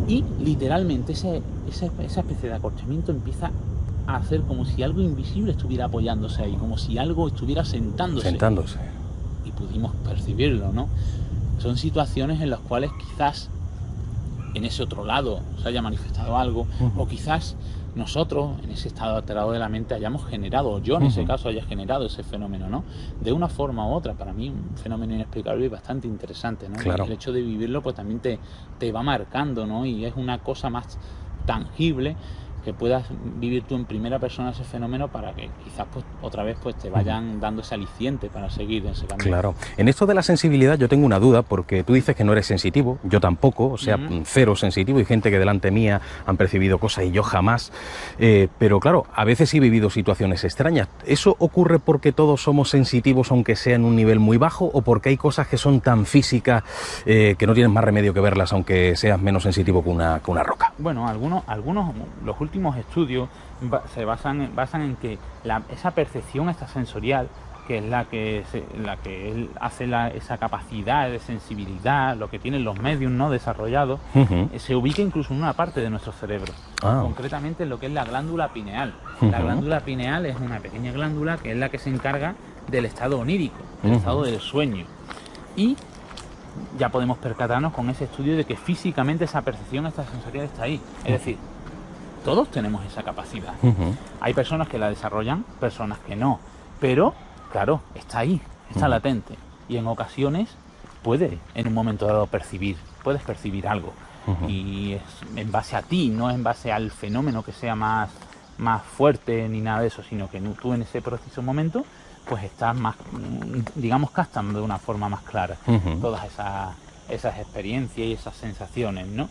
Speaker 2: y literalmente esa especie de acolchamiento empieza a hacer como si algo invisible estuviera apoyándose ahí, como si algo estuviera sentándose. Y pudimos percibirlo, ¿no? Son situaciones en las cuales quizás en ese otro lado se haya manifestado algo, o quizás nosotros, en ese estado alterado de la mente, hayamos generado, o yo en ese caso haya generado ese fenómeno, ¿no? De una forma u otra. Para mí un fenómeno inexplicable y bastante interesante, ¿no?
Speaker 1: Claro.
Speaker 2: El hecho de vivirlo pues también te va marcando, ¿no? Y es una cosa más tangible que puedas vivir tú en primera persona ese fenómeno, para que quizás pues otra vez pues te vayan dando ese aliciente para seguir en ese camino.
Speaker 1: Claro. En esto de la sensibilidad yo tengo una duda, porque tú dices que no eres sensitivo, yo tampoco, o sea, cero sensitivo, y gente que delante mía han percibido cosas y yo jamás, pero claro, a veces he vivido situaciones extrañas. ¿Eso ocurre porque todos somos sensitivos aunque sea en un nivel muy bajo, o porque hay cosas que son tan físicas que no tienes más remedio que verlas aunque seas menos sensitivo que una roca?
Speaker 2: Bueno, los últimos estudios se basan en que esa percepción extrasensorial, que es la que él hace esa capacidad de sensibilidad, lo que tienen los medios no desarrollados, se ubica incluso en una parte de nuestro cerebro, concretamente en lo que es la glándula pineal. La glándula pineal es una pequeña glándula que es la que se encarga del estado onírico, del estado del sueño. Y ya podemos percatarnos con ese estudio de que físicamente esa percepción extrasensorial está ahí. Es decir, todos tenemos esa capacidad. Hay personas que la desarrollan, personas que no. Pero, claro, está ahí, está latente. Y en ocasiones puedes, en un momento dado, puedes percibir algo. Y es en base a ti, no en base al fenómeno que sea más fuerte ni nada de eso, sino que tú en ese preciso momento pues estás más, digamos, captando de una forma más clara todas esas experiencias y esas sensaciones, ¿no?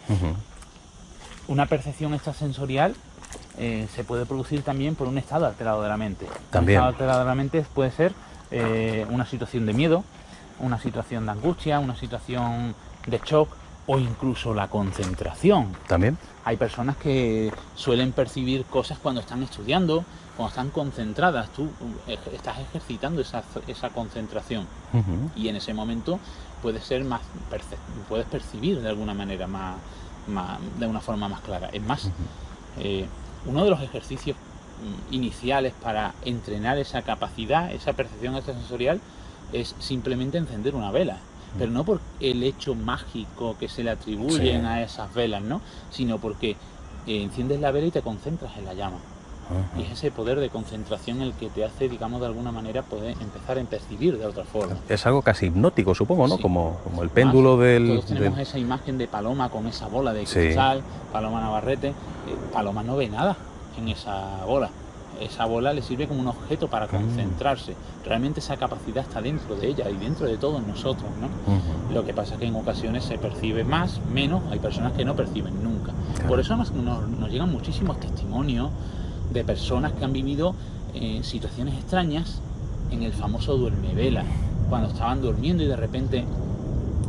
Speaker 2: Una percepción extrasensorial se puede producir también por un estado alterado de la mente.
Speaker 1: También.
Speaker 2: Un estado alterado de la mente puede ser una situación de miedo, una situación de angustia, una situación de shock, o incluso la concentración.
Speaker 1: También.
Speaker 2: Hay personas que suelen percibir cosas cuando están estudiando, cuando están concentradas. Tú estás ejercitando esa concentración y en ese momento puedes percibir de alguna manera de una forma más clara. Es más, uno de los ejercicios iniciales para entrenar esa capacidad, esa percepción extrasensorial, es simplemente encender una vela. Pero no por el hecho mágico que se le atribuyen a esas velas, ¿no? Sino porque enciendes la vela y te concentras en la llama. Y es ese poder de concentración el que te hace, digamos, de alguna manera poder empezar a percibir de otra forma.
Speaker 1: Es algo casi hipnótico, supongo, ¿no? Sí. Como el péndulo
Speaker 2: todos tenemos esa imagen de Paloma con esa bola de cristal, Paloma Navarrete. Paloma no ve nada en esa bola. Esa bola le sirve como un objeto para concentrarse. Realmente esa capacidad está dentro de ella y dentro de todos nosotros, ¿no? Lo que pasa es que en ocasiones se percibe más, menos. Hay personas que no perciben nunca. Por eso nos llegan muchísimos testimonios de personas que han vivido situaciones extrañas en el famoso duermevela, cuando estaban durmiendo y de repente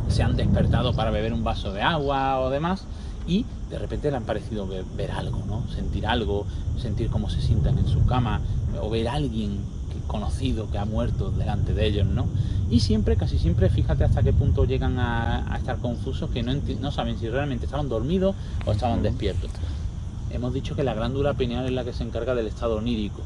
Speaker 2: se han despertado para beber un vaso de agua o demás, y de repente le han parecido ver algo, ¿no? Sentir algo, sentir cómo se sientan en su cama, o ver a alguien conocido que ha muerto delante de ellos, ¿no? Y casi siempre, fíjate hasta qué punto llegan a estar confusos, que no saben si realmente estaban dormidos o estaban despiertos. Hemos dicho que la glándula pineal es la que se encarga del estado onírico.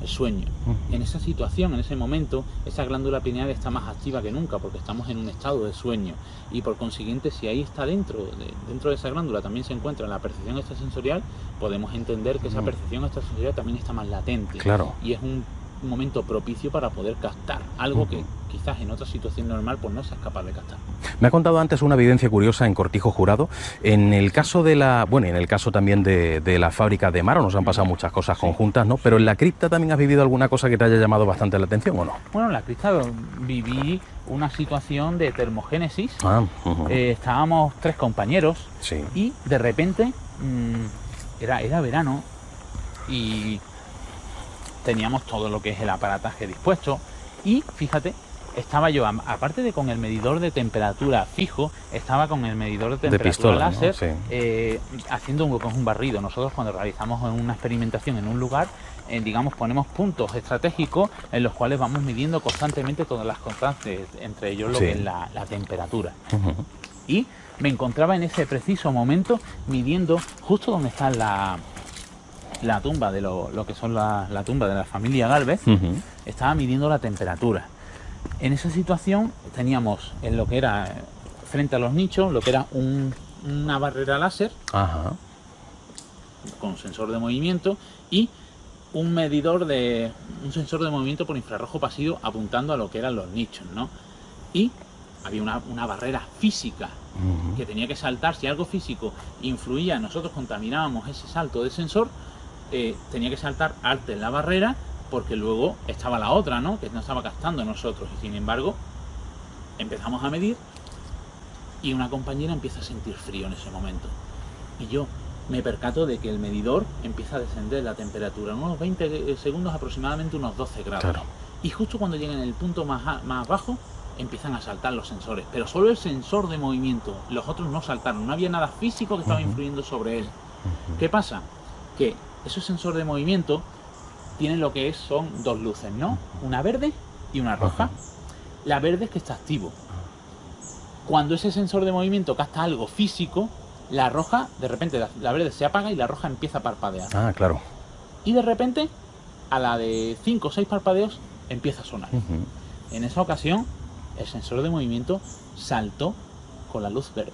Speaker 2: el sueño. En esa situación, en ese momento, esa glándula pineal está más activa que nunca porque estamos en un estado de sueño y por consiguiente, si ahí está dentro de esa glándula también se encuentra la percepción extrasensorial, podemos entender que esa percepción extrasensorial también está más latente.
Speaker 1: Claro.
Speaker 2: Y es un momento propicio para poder captar algo que quizás en otra situación normal pues no seas capaz de captar.
Speaker 1: Me ha contado antes una vivencia curiosa en Cortijo Jurado. En el caso de en el caso también de la fábrica de Maro nos han pasado muchas cosas conjuntas, ¿no? Pero en la cripta también has vivido alguna cosa que te haya llamado bastante la atención, ¿o no?
Speaker 2: Bueno, en la cripta viví una situación de termogénesis. Estábamos 3 compañeros y de repente era verano y teníamos todo lo que es el aparataje dispuesto y fíjate, estaba yo, aparte de con el medidor de temperatura fijo, estaba con el medidor de temperatura
Speaker 1: pistola,
Speaker 2: láser,
Speaker 1: ¿no?
Speaker 2: haciendo un barrido. Nosotros cuando realizamos una experimentación en un lugar, digamos, ponemos puntos estratégicos en los cuales vamos midiendo constantemente todas las constantes, entre ellos lo que es la temperatura. Y me encontraba en ese preciso momento midiendo justo donde está la tumba de lo que son la tumba de la familia Gálvez. Estaba midiendo la temperatura. En esa situación teníamos en lo que era frente a los nichos, lo que era una barrera láser con sensor de movimiento y un sensor de movimiento por infrarrojo pasivo apuntando a lo que eran los nichos, ¿no? Y había una barrera física que tenía que saltar. Si algo físico influía, nosotros contaminábamos ese salto de sensor, tenía que saltar antes la barrera porque luego estaba la otra, ¿no? Que no estaba captando nosotros y sin embargo empezamos a medir y una compañera empieza a sentir frío en ese momento y yo me percato de que el medidor empieza a descender la temperatura en unos 20 segundos, aproximadamente unos 12 grados. Claro. Y justo cuando lleguen en el punto más bajo empiezan a saltar los sensores, pero solo el sensor de movimiento, los otros no saltaron, no había nada físico que estaba influyendo sobre él. ¿Qué pasa? Que esos sensores de movimiento tienen lo que son 2 luces, ¿no? Una verde y una roja. La verde es que está activo. Cuando ese sensor de movimiento capta algo físico, la roja, de repente la verde se apaga y la roja empieza a parpadear.
Speaker 1: Ah, claro.
Speaker 2: Y de repente, a la de 5 o 6 parpadeos, empieza a sonar. En esa ocasión, el sensor de movimiento saltó con la luz verde.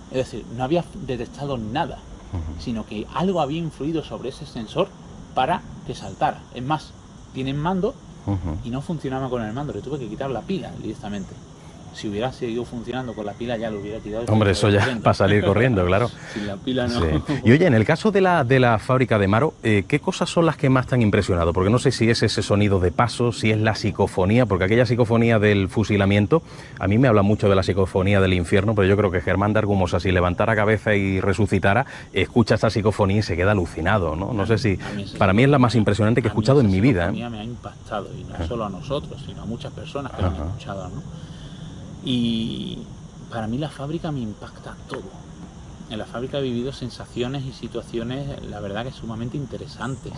Speaker 2: Es decir, no había detectado nada, sino que algo había influido sobre ese sensor para que saltara. Es más, tienen mando y no funcionaba con el mando, le tuve que quitar la pila directamente. Si hubiera seguido funcionando con la pila ya lo hubiera tirado.
Speaker 1: Hombre, eso ya para salir corriendo, claro.
Speaker 2: Sin la pila no.
Speaker 1: Sí. Y oye, en el caso de la fábrica de Maro, ¿qué cosas son las que más te han impresionado? Porque no sé si es ese sonido de pasos, si es la psicofonía, porque aquella psicofonía del fusilamiento, a mí me habla mucho de la psicofonía del infierno, pero yo creo que Germán de Argumosa, si levantara cabeza y resucitara, escucha esa psicofonía y se queda alucinado, ¿no? No sé si... Para mí es la más impresionante que he escuchado en mi vida.
Speaker 2: A mí me ha impactado, y no solo a nosotros, sino a muchas personas que lo han escuchado, ¿no? Y para mí la fábrica me impacta todo. En la fábrica he vivido sensaciones y situaciones, la verdad que sumamente interesantes.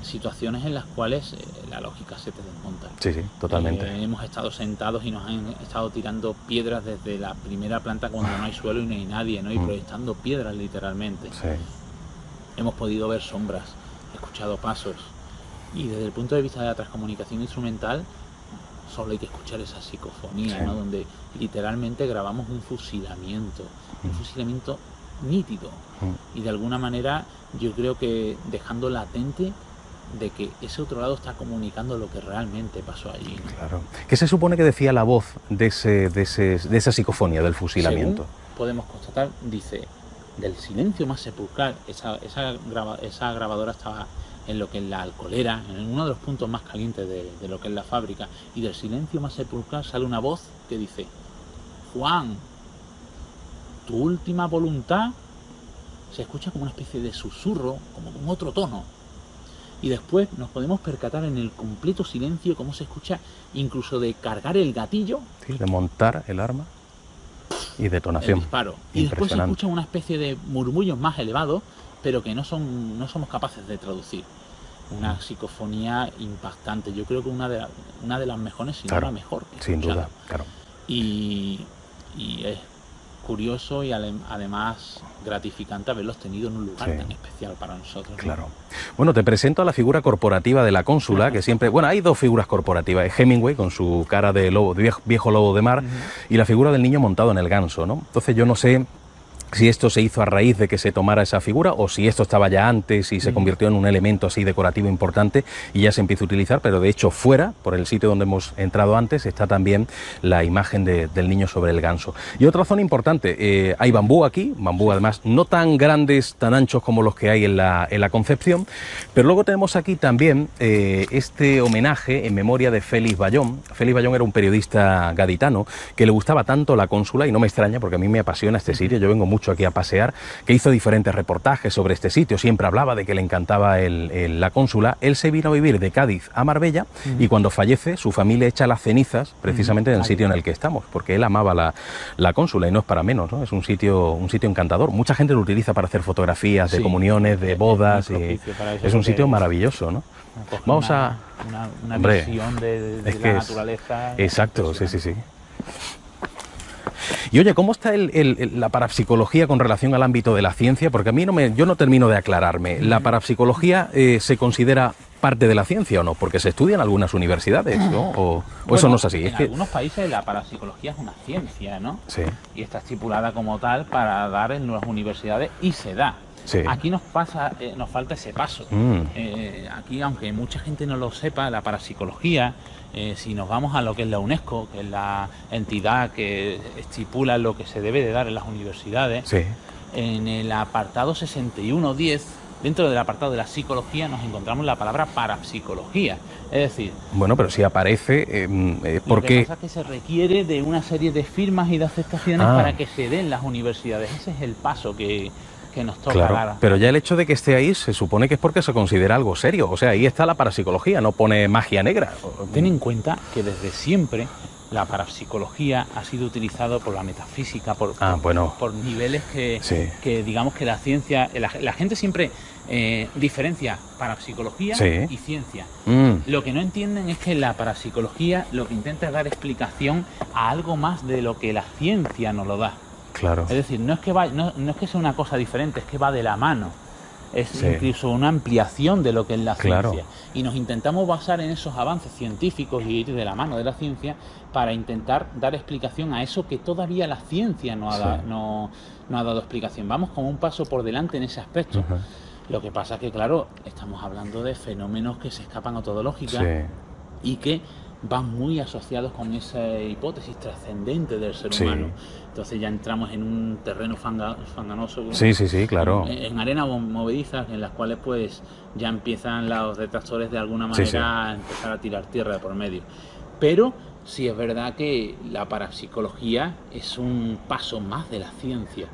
Speaker 2: Situaciones en las cuales la lógica se te desmonta.
Speaker 1: Sí, sí, totalmente.
Speaker 2: Hemos estado sentados y nos han estado tirando piedras desde la primera planta cuando no hay suelo y no hay nadie, ¿no? Y proyectando piedras literalmente.
Speaker 1: Sí.
Speaker 2: Hemos podido ver sombras, escuchado pasos. Y desde el punto de vista de la transcomunicación instrumental, solo hay que escuchar esa psicofonía, ¿no? Donde literalmente grabamos un fusilamiento nítido. Y de alguna manera yo creo que dejando latente de que ese otro lado está comunicando lo que realmente pasó allí, ¿no?
Speaker 1: Claro. ¿Qué se supone que decía la voz de esa psicofonía del fusilamiento?
Speaker 2: Según podemos constatar, dice, del silencio más sepulcral, esa grabadora estaba en lo que es la alcoholera, en uno de los puntos más calientes de lo que es la fábrica, y del silencio más sepulcral sale una voz que dice: Juan, tu última voluntad. Se escucha como una especie de susurro, como con otro tono, y después nos podemos percatar en el completo silencio cómo se escucha incluso de cargar el gatillo,
Speaker 1: sí, de montar el arma y detonación,
Speaker 2: el disparo, y después se escucha una especie de murmullos más elevados, pero que no somos capaces de traducir. Una psicofonía impactante. Yo creo que una de las mejores, si no la mejor.
Speaker 1: Sin duda, claro.
Speaker 2: Y es curioso y además gratificante haberlos tenido en un lugar tan especial para nosotros.
Speaker 1: Claro. Bueno, te presento a la figura corporativa de la cónsula, que siempre... Bueno, hay dos figuras corporativas. Hemingway, con su cara de lobo, viejo lobo de mar, y la figura del niño montado en el ganso, ¿no? Entonces yo no sé si esto se hizo a raíz de que se tomara esa figura o si esto estaba ya antes y se convirtió en un elemento así decorativo importante y ya se empieza a utilizar, pero de hecho fuera, por el sitio donde hemos entrado antes, está también la imagen del niño sobre el ganso. Y otra zona importante, hay bambú aquí, bambú además no tan grandes, tan anchos como los que hay en la Concepción, pero luego tenemos aquí también este homenaje en memoria de Félix Bayón. Félix Bayón era un periodista gaditano que le gustaba tanto la cónsula, y no me extraña porque a mí me apasiona este sitio, yo vengo mucho aquí a pasear, que hizo diferentes reportajes sobre este sitio, siempre hablaba de que le encantaba la cónsula. Él se vino a vivir de Cádiz a Marbella y cuando fallece su familia echa las cenizas precisamente en el sitio en el que estamos, porque él amaba la cónsula y no es para menos, ¿no? Es un sitio encantador. Mucha gente lo utiliza para hacer fotografías de comuniones, de bodas, y es un sitio maravilloso, ¿no? Vamos a...
Speaker 2: Una visión de la naturaleza.
Speaker 1: Exacto, sí. Y oye, ¿cómo está la parapsicología con relación al ámbito de la ciencia? Porque a mí yo no termino de aclararme. ¿La parapsicología se considera parte de la ciencia o no? Porque se estudia en algunas universidades, ¿no? ¿O bueno, eso no es así?
Speaker 2: En algunos países la parapsicología es una ciencia, ¿no?
Speaker 1: Sí.
Speaker 2: Y está estipulada como tal para dar en las universidades y se da.
Speaker 1: Sí.
Speaker 2: Aquí nos falta ese paso. Aquí, aunque mucha gente no lo sepa, la parapsicología, si nos vamos a lo que es la UNESCO, que es la entidad que estipula lo que se debe de dar en las universidades, en el apartado 6110, dentro del apartado de la psicología, nos encontramos la palabra parapsicología. Es decir...
Speaker 1: Bueno, pero si aparece, ¿por qué?
Speaker 2: Lo que pasa es que se requiere de una serie de firmas y de aceptaciones para que se den las universidades. Ese es el paso que nos toca dar.
Speaker 1: Pero ya el hecho de que esté ahí se supone que es porque se considera algo serio. O sea, ahí está la parapsicología, no pone magia negra.
Speaker 2: Ten en cuenta que desde siempre la parapsicología ha sido utilizada por la metafísica, por niveles que digamos que la ciencia... La gente siempre diferencia parapsicología y ciencia. Lo que no entienden es que la parapsicología lo que intenta es dar explicación a algo más de lo que la ciencia nos lo da.
Speaker 1: Claro.
Speaker 2: Es decir, no es que sea una cosa diferente, es que va de la mano. Es incluso una ampliación de lo que es la ciencia. Y nos intentamos basar en esos avances científicos y ir de la mano de la ciencia para intentar dar explicación a eso que todavía la ciencia no ha dado explicación. Vamos como un paso por delante en ese aspecto. Lo que pasa es que, claro, estamos hablando de fenómenos que se escapan a todo lógica y que van muy asociados con esa hipótesis trascendente del ser humano. Entonces ya entramos en un terreno fanganoso.
Speaker 1: Claro.
Speaker 2: En arenas movedizas en las cuales pues ya empiezan los detractores de alguna manera a empezar a tirar tierra por medio. Pero sí es verdad que la parapsicología es un paso más de la ciencia.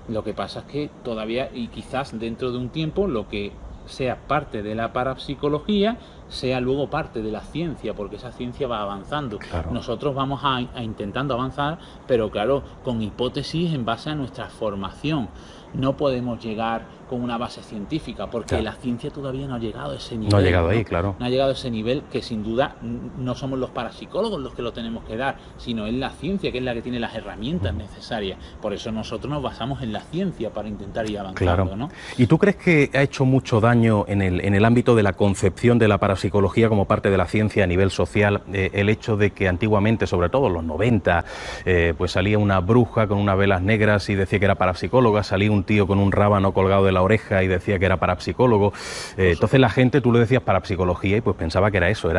Speaker 2: Lo que pasa es que todavía, y quizás dentro de un tiempo, lo que sea parte de la parapsicología sea luego parte de la ciencia, porque esa ciencia va avanzando. Nosotros vamos a intentando avanzar, pero claro, con hipótesis en base a nuestra formación. No podemos llegar con una base científica, porque la ciencia todavía no ha llegado a ese nivel.
Speaker 1: No ha llegado ahí, claro.
Speaker 2: No ha llegado a ese nivel, que sin duda no somos los parapsicólogos los que lo tenemos que dar, sino es la ciencia, que es la que tiene las herramientas necesarias. Por eso nosotros nos basamos en la ciencia para intentar ir avanzando, ¿no?
Speaker 1: ¿Y tú crees que ha hecho mucho daño en el ámbito de la concepción de la parapsicología como parte de la ciencia a nivel social, el hecho de que antiguamente, sobre todo en los 90, pues salía una bruja con unas velas negras y decía que era parapsicóloga, salía un tío con un rábano colgado de la oreja y decía que era parapsicólogo? Entonces la gente, tú le decías parapsicología y pues pensaba que era eso.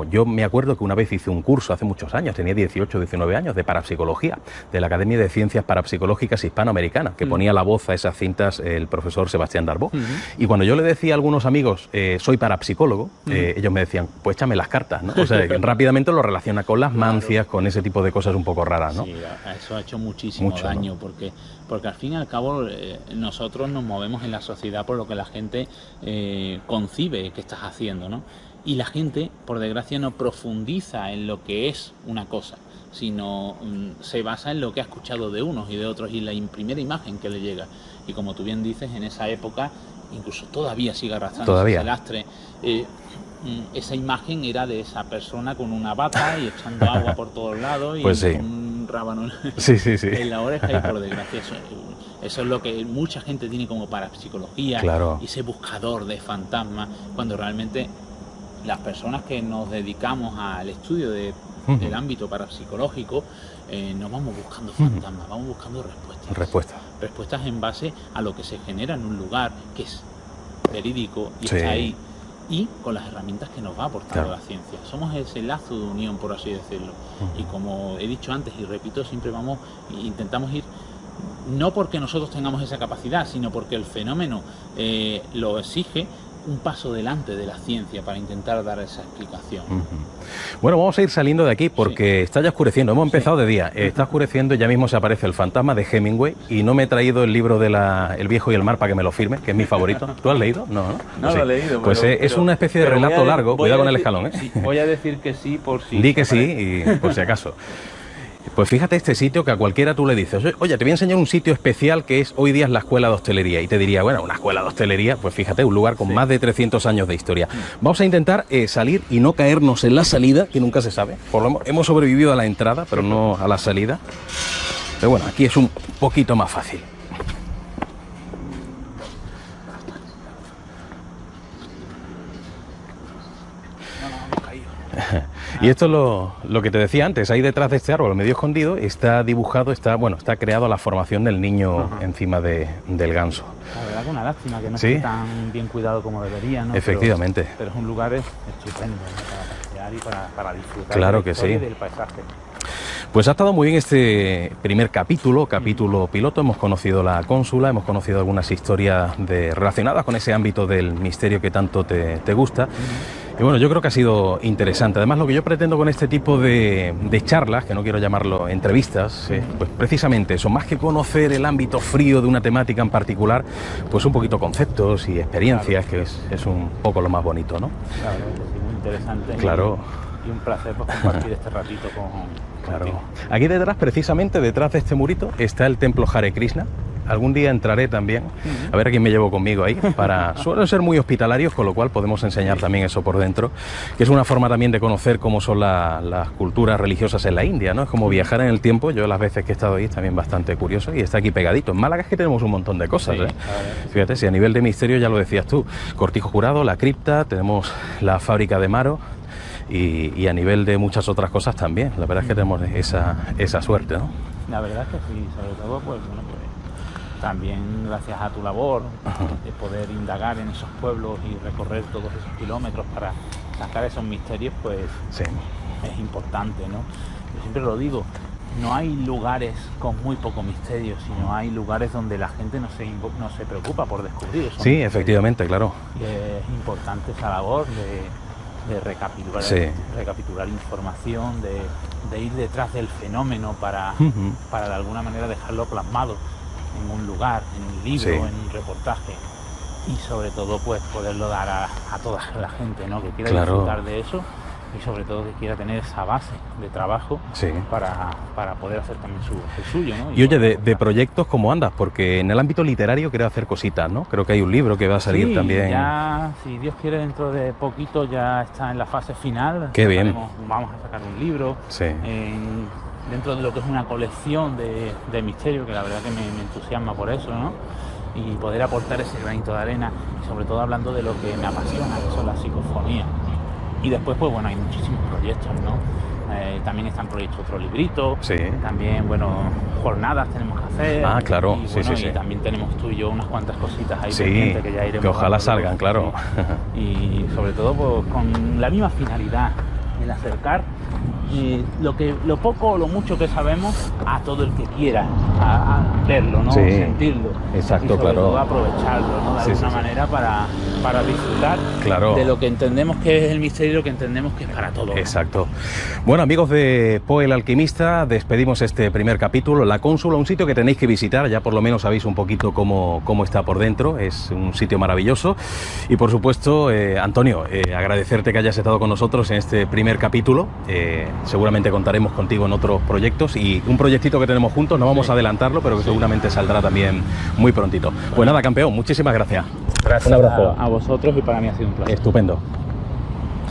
Speaker 1: Yo me acuerdo que una vez hice un curso hace muchos años, tenía 18, 19 años, de parapsicología, de la Academia de Ciencias Parapsicológicas Hispanoamericanas, que ponía la voz a esas cintas el profesor Sebastián Darbó. Y cuando yo le decía a algunos amigos, soy parapsicólogo, ellos me decían, pues échame las cartas, ¿no? O sea, que rápidamente lo relaciona con las mancias, con ese tipo de cosas un poco raras, ¿no?
Speaker 2: Sí, eso ha hecho muchísimo daño, ¿no? Porque al fin y al cabo nosotros nos movemos en la sociedad por lo que la gente concibe que estás haciendo, ¿no? Y la gente, por desgracia, no profundiza en lo que es una cosa, sino se basa en lo que ha escuchado de unos y de otros y la primera imagen que le llega. Y como tú bien dices, en esa época incluso todavía sigue arrastrando ese lastre. Esa imagen era de esa persona con una bata y echando agua por todos lados y
Speaker 1: pues sí,
Speaker 2: con rábano
Speaker 1: sí, sí, sí.
Speaker 2: en la oreja y por desgracia eso es lo que mucha gente tiene como parapsicología,
Speaker 1: claro.
Speaker 2: y ese buscador de fantasmas, cuando realmente las personas que nos dedicamos al estudio del ámbito parapsicológico no vamos buscando fantasmas, vamos buscando respuestas en base a lo que se genera en un lugar que es verídico y está ahí, y con las herramientas que nos va aportando la ciencia. Somos ese lazo de unión, por así decirlo. Y como he dicho antes y repito, siempre intentamos ir, no porque nosotros tengamos esa capacidad, sino porque el fenómeno lo exige, un paso delante de la ciencia para intentar dar esa explicación.
Speaker 1: Bueno, vamos a ir saliendo de aquí porque está ya oscureciendo. Hemos empezado de día, está oscureciendo y ya mismo se aparece el fantasma de Hemingway, y no me he traído el libro de El viejo y el mar para que me lo firme, que es mi favorito. ¿Tú has leído? No
Speaker 2: lo he leído.
Speaker 1: Pues es una especie de relato largo. Cuidado con el escalón, ¿eh?
Speaker 2: Sí, voy a decir que sí por si...
Speaker 1: Di que sí y por si acaso. Pues fíjate este sitio que a cualquiera tú le dices, oye, te voy a enseñar un sitio especial que hoy día es la escuela de hostelería. Y te diría, bueno, una escuela de hostelería, pues fíjate, un lugar con más de 300 años de historia. Vamos a intentar salir y no caernos en la salida, que nunca se sabe. Hemos sobrevivido a la entrada, pero no a la salida. Pero bueno, aquí es un poquito más fácil. Y esto es lo que te decía antes, ahí detrás de este árbol, medio escondido, está dibujado, está creado la formación del niño encima del ganso.
Speaker 2: La verdad que una lástima que no esté tan bien cuidado como debería, ¿no?
Speaker 1: Efectivamente.
Speaker 2: Pero es un lugar estupendo, ¿no? Para pasear y para disfrutar
Speaker 1: claro
Speaker 2: de la historia
Speaker 1: que
Speaker 2: y del paisaje.
Speaker 1: Pues ha estado muy bien este primer capítulo piloto. Hemos conocido la cónsula, hemos conocido algunas historias relacionadas con ese ámbito del misterio que tanto te gusta. Y bueno, yo creo que ha sido interesante. Además, lo que yo pretendo con este tipo de charlas, que no quiero llamarlo entrevistas, pues precisamente eso, más que conocer el ámbito frío de una temática en particular, pues un poquito conceptos y experiencias, que es un poco lo más bonito, ¿no?
Speaker 2: Claro, es muy interesante.
Speaker 1: Claro.
Speaker 2: Y un placer compartir este ratito contigo.
Speaker 1: Aquí detrás, precisamente detrás de este murito, está el templo Hare Krishna. Algún día entraré también, a ver a quién me llevo conmigo ahí. Suelen ser muy hospitalarios, con lo cual podemos enseñar también eso por dentro, que es una forma también de conocer cómo son las culturas religiosas en la India, ¿no? Es como viajar en el tiempo. Yo las veces que he estado ahí es también bastante curioso, y está aquí pegadito. En Málaga es que tenemos un montón de cosas, Fíjate, si a nivel de misterio ya lo decías tú, Cortijo Jurado, la cripta, tenemos la fábrica de Maro, y a nivel de muchas otras cosas también. La verdad es que tenemos esa suerte, ¿no?
Speaker 2: La verdad es que sí, sobre todo pues también gracias a tu labor de poder indagar en esos pueblos y recorrer todos esos kilómetros para sacar esos misterios, pues es importante, ¿no? Yo siempre lo digo, no hay lugares con muy poco misterio, sino hay lugares donde la gente no se preocupa por descubrir eso.
Speaker 1: Sí, efectivamente, claro.
Speaker 2: Y es importante esa labor de recapitular información, de ir detrás del fenómeno para de alguna manera dejarlo plasmado en un lugar, en un libro, en un reportaje, y sobre todo pues poderlo dar a toda la gente, ¿no? Que quiera disfrutar de eso, y sobre todo que quiera tener esa base de trabajo para poder hacer también el suyo, ¿no?
Speaker 1: Y oye, de proyectos, ¿cómo andas? Porque en el ámbito literario quiero hacer cositas, ¿no? Creo que hay un libro que va a salir también.
Speaker 2: Ya, si Dios quiere, dentro de poquito ya está en la fase final.
Speaker 1: Qué bien.
Speaker 2: Vamos a sacar un libro dentro de lo que es una colección de misterio, que la verdad que me entusiasma por eso, ¿no? Y poder aportar ese granito de arena, y sobre todo hablando de lo que me apasiona, que son las psicofonías. Y después, pues bueno, hay muchísimos proyectos, ¿no? También están proyectos otros libritos, también, jornadas tenemos que hacer.
Speaker 1: Ah, claro,
Speaker 2: y también tenemos tú y yo unas cuantas cositas ahí pendientes que ya iremos.
Speaker 1: Que ojalá salgan, claro.
Speaker 2: Y sobre todo pues, con la misma finalidad, el acercar lo poco o lo mucho que sabemos a todo el que quiera a verlo, ¿no? Sentirlo.
Speaker 1: Exacto,
Speaker 2: y sobre
Speaker 1: claro.
Speaker 2: todo aprovecharlo, ¿no? De alguna manera para disfrutar de lo que entendemos que es el misterio, lo que entendemos que es para todos.
Speaker 1: Exacto. Bueno, amigos de Poe el Alquimista, despedimos este primer capítulo. La Cónsula, un sitio que tenéis que visitar, ya por lo menos sabéis un poquito cómo está por dentro. Es un sitio maravilloso. Y por supuesto, Antonio, agradecerte que hayas estado con nosotros en este primer capítulo. Seguramente contaremos contigo en otros proyectos, y un proyectito que tenemos juntos, no vamos a adelantarlo, pero que seguramente saldrá también muy prontito. Pues nada, campeón, muchísimas gracias.
Speaker 2: Gracias.
Speaker 1: Un abrazo
Speaker 2: a vosotros, y para mí ha sido un placer.
Speaker 1: Estupendo.